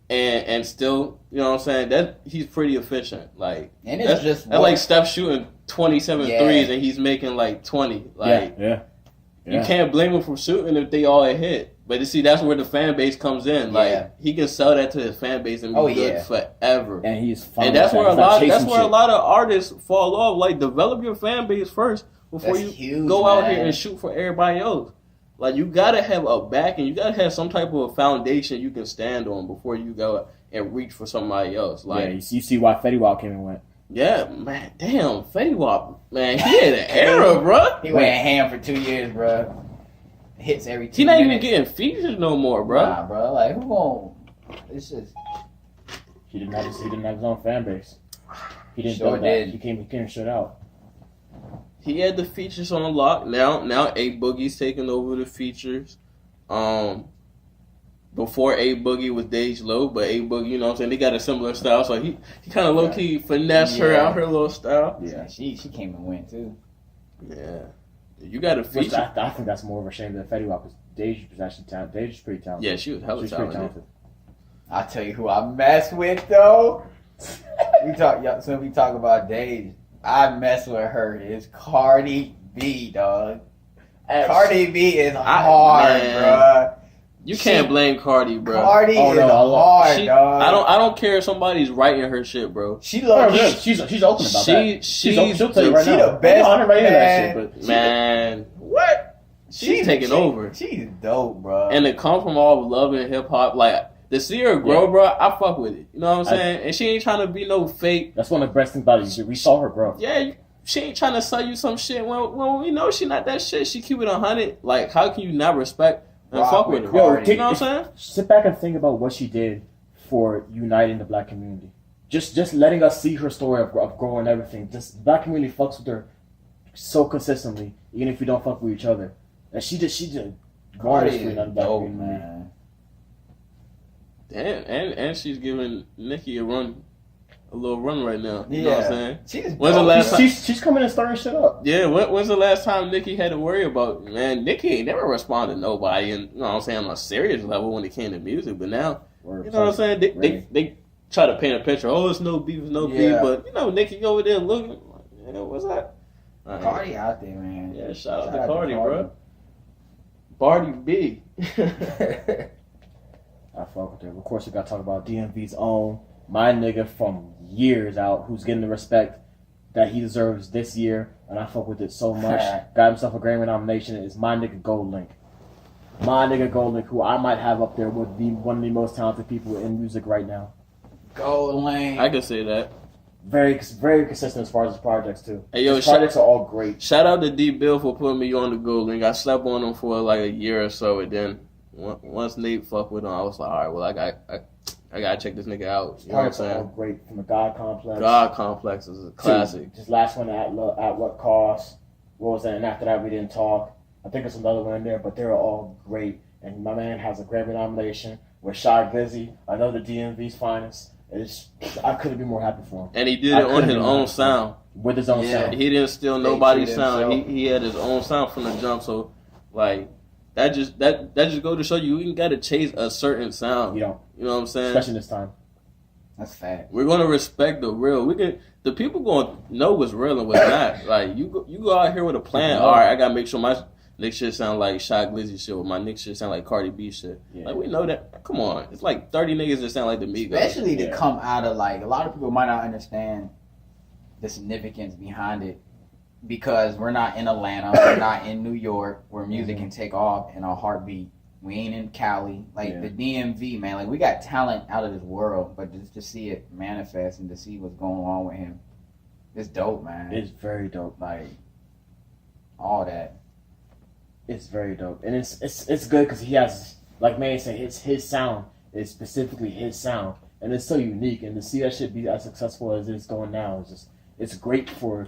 and still, you know what I'm saying, that he's pretty efficient. Like,
and it's
that's like Steph shooting 27 threes and he's making like 20. Like, you can't blame him for shooting if they all hit. But you see, that's where the fan base comes in. Like, he can sell that to his fan base and be good forever.
And he's fun.
And that's where a lot of artists fall off. Like, develop your fan base first before you go out here and shoot for everybody else. Like, you gotta have a backing. You gotta have some type of foundation you can stand on before you go and reach for somebody else. Like,
you see why Fetty Wap came and went.
Yeah, man, damn, Fetty Wap, man, he had an era, bro.
He went ham for 2 years, bro. Hits every 2 minutes.
He not even getting featured no more, bro.
Nah, bro, like, who gon'... It's just...
He didn't have his own fan base. He didn't
sure
build that.
did.
He came shut out.
He had the features on lock. Now A Boogie's taking over the features. Before A Boogie was Dej Low, but A Boogie, you know what I'm saying, they got a similar style, so he kind of low key finessed her out her little style.
Yeah, she came and went too.
Yeah, you got a feature.
I think that's more of a shame than Fetty Wap, because Dej was actually talented. Dej is pretty talented.
Yeah, she was hella talented.
I'll tell you who I mess with though. we talk about days. I mess with her. It's Cardi B, dog. Cardi B is hard, bro.
You can't blame Cardi, bro.
Cardi is hard, dog.
I don't care if somebody's writing her shit, bro.
She loves.
She's open about that.
She'll
tell you right now.
The best.
I'm right into that shit, but
man,
what?
She's taking over.
She's dope, bro.
And to come from all love and hip hop, like to see her grow, bro, I fuck with it. You know what I'm saying? And she ain't trying to be no fake.
That's one of the best things about it. We saw her grow.
Yeah, she ain't trying to sell you some shit when we know she not that shit. She keep it 100. Like, how can you not respect and fuck with her?
Yo,
you know what I'm saying?
Sit back and think about what she did for uniting the black community. Just letting us see her story of growing everything. Just the black community fucks with her so consistently, even if we don't fuck with each other. And she just garners for the black community. Man.
Damn, and she's giving Nicki a little run right now. You know what I'm saying?
She's coming and starting shit up.
Yeah, when's the last time Nicki had to worry about, man, Nicki ain't never responded to nobody, and you know what I'm saying, on a serious level when it came to music, but now, you know what I'm saying, they try to paint a picture, oh, it's no beef, but, you know, Nicki over there looking, like, yeah, what's that?
Cardi out there, man.
Yeah, shout out to Cardi, bro. Barty B.
I fuck with her. Of course, we got to talk about DMV's own, my nigga from years out, who's getting the respect that he deserves this year, and I fuck with it so much. Got himself a Grammy nomination. Is my nigga Gold Link. My nigga Gold Link, who I might have up there with one of the most talented people in music right now.
Gold Link.
I can say that.
Very, very consistent as far as his projects too.
Hey, yo,
his projects are all great.
Shout out to D Bill for putting me on the Gold Link. I slept on him for like a year or so, and then once Nate fucked with him, I was like, all right, well, I gotta check this nigga out. You know what I'm saying?
All great from the God Complex.
God Complex is a classic.
Just last one at What Cost? What was that? And after that, we didn't talk. I think there's another one in there, but they're all great. And my man has a Grammy nomination with Shy Glizzy, another DMV's finest. I couldn't be more happy for him.
And he did it on his own sound.
With his own sound.
He didn't steal nobody's sound. He had his own sound from the jump. So, like, that just go to show you ain't got to chase a certain sound.
You don't.
You know what I'm saying?
Especially this time.
That's fact.
We're gonna respect the real. The people gonna know what's real and what's not. Like you go out here with a plan. All right, I gotta make sure my Nick shit sound like Shy Glizzy shit, or my Nick shit sound like Cardi B shit. Yeah. Like we know that. Come on, it's like 30 niggas that sound like the Migos.
Especially to come out of like a lot of people might not understand the significance behind it because we're not in Atlanta, we're not in New York, where music can take off in a heartbeat. We ain't in Cali, like the DMV, man. Like we got talent out of this world, but just to see it manifest and to see what's going on with him, it's dope, man.
It's very dope.
Like all that.
It's very dope, and it's good because he has, like Manny said, it's his sound. It's specifically his sound, and it's so unique. And to see that shit be as successful as it's going now it's great for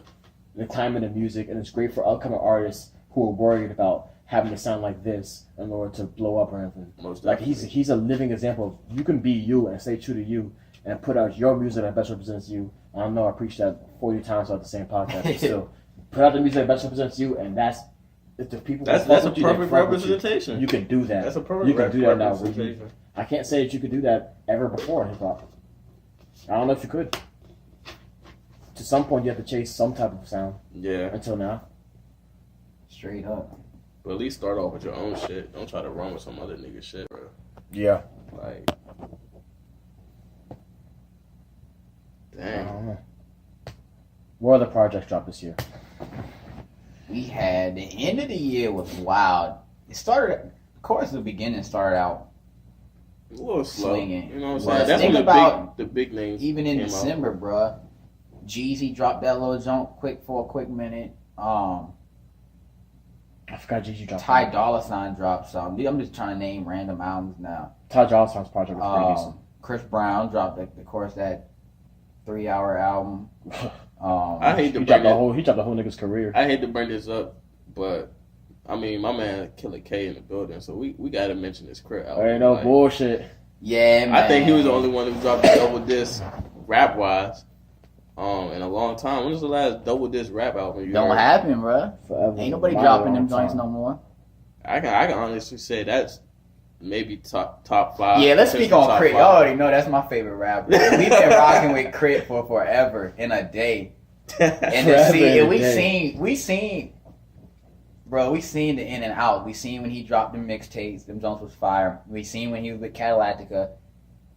the climate of music, and it's great for upcoming artists who are worried about having to sound like this in order to blow up or anything.
Most
like he's a living example of you can be you and stay true to you and put out your music that best represents you. I know I preached that 40 times throughout the same podcast, but still put out the music that best represents you, and that's. If the people
that's a perfect representation.
You can do that.
That's a perfect representation.
I can't say that you could do that ever before in hip hop. I don't know if you could. To some point, you have to chase some type of sound.
Yeah.
Until now.
Straight up.
But at least start off with your own shit. Don't try to run with some other nigga shit, bro.
Yeah.
Like. Damn.
I don't know. What other projects dropped this year?
We had the end of the year was wild. It started, of course, the beginning started out
a little slow.
Swinging.
You know what I'm saying? That's when the big names.
Even in December, bruh. Jeezy dropped that little jump for a quick minute.
I forgot Jeezy dropped.
Ty Dolla $ign dropped some. I'm just trying to name random albums now.
Ty Dolla $ign's project was pretty decent.
Chris Brown dropped, of course, that 3-hour album.
I hate to
he dropped the whole nigga's career.
I hate to bring this up, but I mean my man Killer K in the building, so we gotta mention this Crit album.
Ain't no bullshit.
Yeah, man.
I think he was the only one who dropped a double disc rap wise. In a long time. When was the last double disc rap album?
Don't happen, bro.
Forever.
Ain't nobody dropping them joints no more.
I can honestly say that's maybe top 5.
Yeah, let's speak on
top
Crit.
5.
Y'all already know that's my favorite rapper. We've been rocking with Crit for forever in a day. And we seen, bro, we seen the in and out. We seen when he dropped the mixtapes, them Jones was fire. We seen when he was with Catalactica.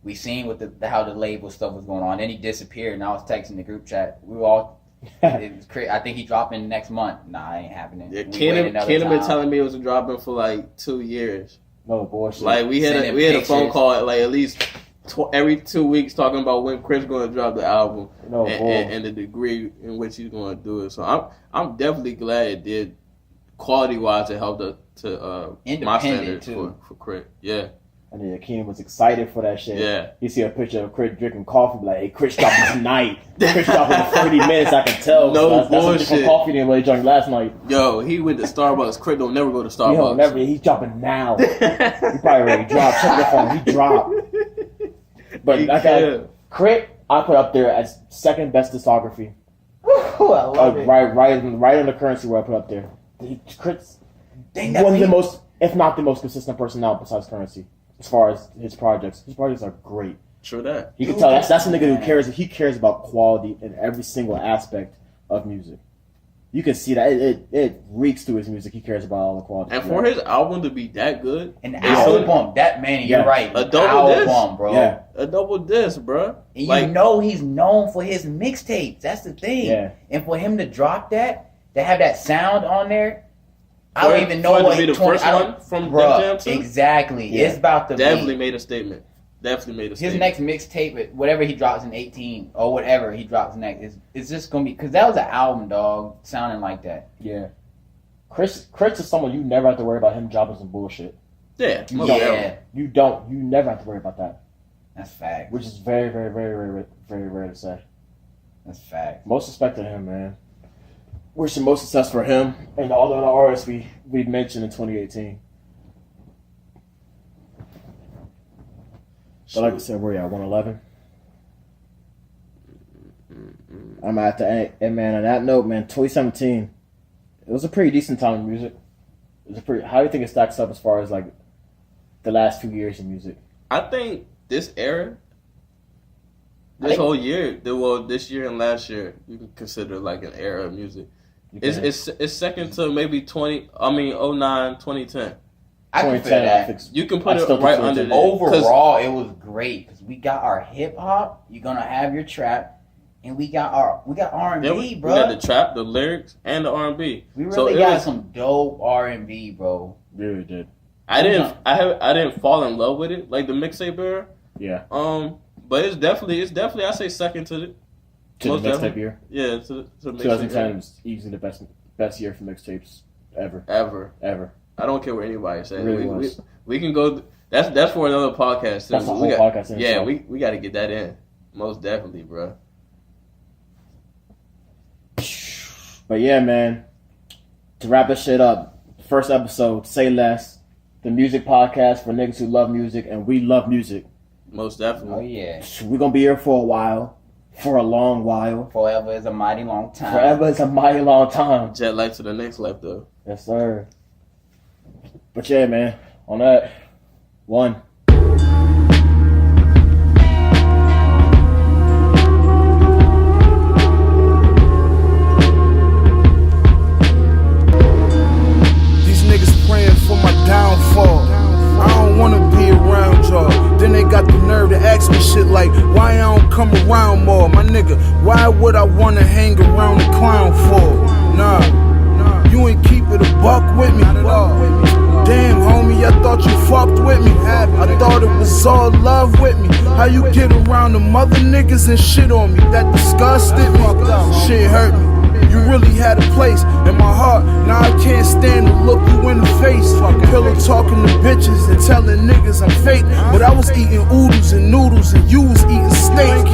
We seen what how the label stuff was going on. Then he disappeared, and I was texting the group chat. We were all, I think he dropping next month. Nah, it ain't happening.
Yeah, Keenan been telling me it was dropping for like 2 years.
No bullshit.
Like we had a phone call at least every 2 weeks talking about when Chris going to drop the album and the degree in which he's going to do it. So I'm definitely glad it did. Quality wise, it helped to my standards for Crit. Yeah.
And then Keenan was excited for that shit.
Yeah.
You see a picture of Chris drinking coffee, like, hey, Chris dropping tonight. Chris dropping in 30 minutes, I can tell.
No
that's
bullshit.
That's a different coffee than what he drank last night.
Yo, he went to Starbucks. Chris don't never go to Starbucks.
He's dropping now. He probably already dropped. Check your phone. He dropped. But Crit, I put up there as second best discography.
Ooh, I love it.
Right on the currency where I put up there. Crit's one of the most, if not the most consistent person now besides Currency. As far as his projects are great.
True that.
You can tell that's a nigga who cares. He cares about quality in every single aspect of music. You can see that it reeks through his music. He cares about all the quality.
And for his album to be that good,
an album, you're right.
A double
disc, bro.
Yeah.
A double disc, bro.
And he's known for his mixtapes. That's the thing.
Yeah.
And for him to drop that, to have that sound on there. I don't even know what
to be the first one from Jam 2?
Exactly.
Yeah.
It's about to
definitely made a statement. His
next mixtape, whatever he drops in 18 or whatever he drops next, is just gonna be because that was an album, dog, sounding like that.
Yeah. Chris is someone you never have to worry about him dropping some bullshit.
Yeah.
You never have to worry about that.
That's fact.
Which is very, very, very, very, very rare to say.
That's fact.
Most respect to him, man. Wishing most success for him and all the other artists we mentioned in 2018. But like I said, where you at? 111? I'm at the and man, on that note, man, 2017, it was a pretty decent time in music. How do you think it stacks up as far as like the last few years in music?
I think this era, whole year, this year and last year, you can consider like an era of music. It's second to maybe 09, 2010.
I can feel that.
You can put it right under that.
Overall, it was great because we got our hip hop. You're gonna have your trap, and we got R&B, bro.
We got the trap, the lyrics, and the R&B.
We really got some dope R&B, bro.
Really did.
I didn't fall in love with it like the mixtape era.
Yeah.
But it's definitely I say second to the
mixtape year.
Yeah, to the
2010 was easily the best year for mixtapes ever.
Ever. I don't care what anybody says.
Really
we can go. That's for another podcast.
That's a whole podcast.
Yeah, we got to get that in. Most definitely, bro.
But yeah, man. To wrap this shit up, first episode, Say Less, the music podcast for niggas who love music, and we love music.
Most definitely.
Oh yeah.
We're gonna be here for a while. For a long while.
Forever is a mighty long time.
Jet life to the next life, though.
Yes, sir. But yeah, man. On that, 1.
These niggas praying for my downfall. I don't wanna be around y'all. Then they got the nerve to ask me shit like, why I don't come around more? My nigga, why would I wanna hang around the clown for? Nah, you ain't keep it a buck with me. Damn, homie, I thought you fucked with me. I thought it was all love with me. How you get around the mother niggas and shit on me? That disgusted me. Shit hurt me. You really had a place in my heart. Now I can't stand to look you in the face. Pillow talking to bitches and telling niggas I'm fake. But I was eating oodles and noodles and you was eating steak.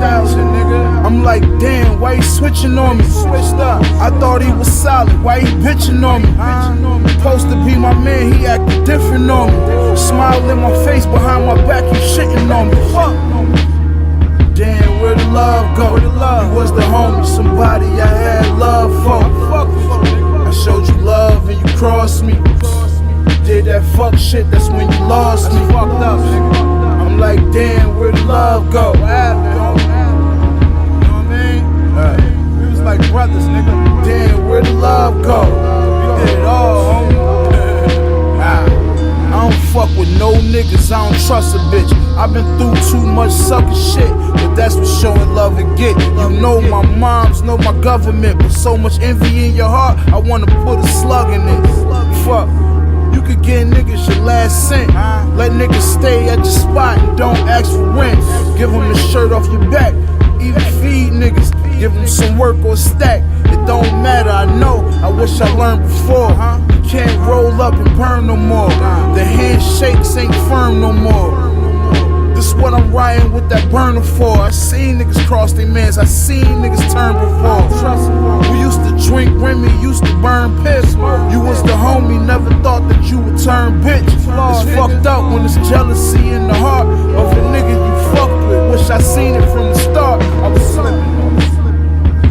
I'm like, damn, why you switching on me? I thought he was solid, why he bitching on me? Supposed to be my man, he acting different on me. Smile in my face, behind my back, you shitting on me. Fuck. Damn, where the love go? You was the homie, somebody I had love for. I showed you love and you crossed me. Did that fuck shit, that's when you lost me. Fucked up, nigga. I'm like, damn, where the love go? What happened, homie? You know what I mean? We was like brothers, nigga. Damn, where the love go? We did it all, homie. I don't fuck with no niggas, I don't trust a bitch. I've been through too much sucker shit, but that's what showing love and get. You know my moms, know my government, but so much envy in your heart, I wanna put a slug in it. Fuck, you could get niggas your last cent. Let niggas stay at your spot and don't ask for rent. Give them the shirt off your back, even feed niggas. Give them some work or a stack, it don't matter, I know. I wish I learned before. You can't roll up and burn no more. The handshakes ain't firm no more. This what I'm riding with that burner for. I seen niggas cross their mans, I seen niggas turn before. We used to drink Remy, used to burn piss. You was the homie, never thought that you would turn bitch. It's fucked up when it's jealousy in the heart of a nigga you fucked with. Wish I seen it from the start, I was slipping.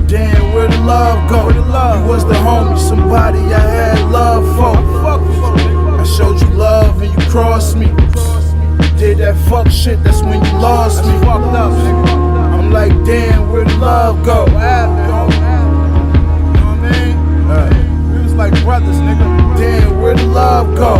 Damn, where the love go? You was the homie, somebody I had love for. I showed you love and you crossed me. Did that fuck shit, that's when you lost me. Fucked up, nigga. I'm like, damn, where the love go? What happened, homie? You know what I mean? We was like brothers, nigga. Damn, where the love go?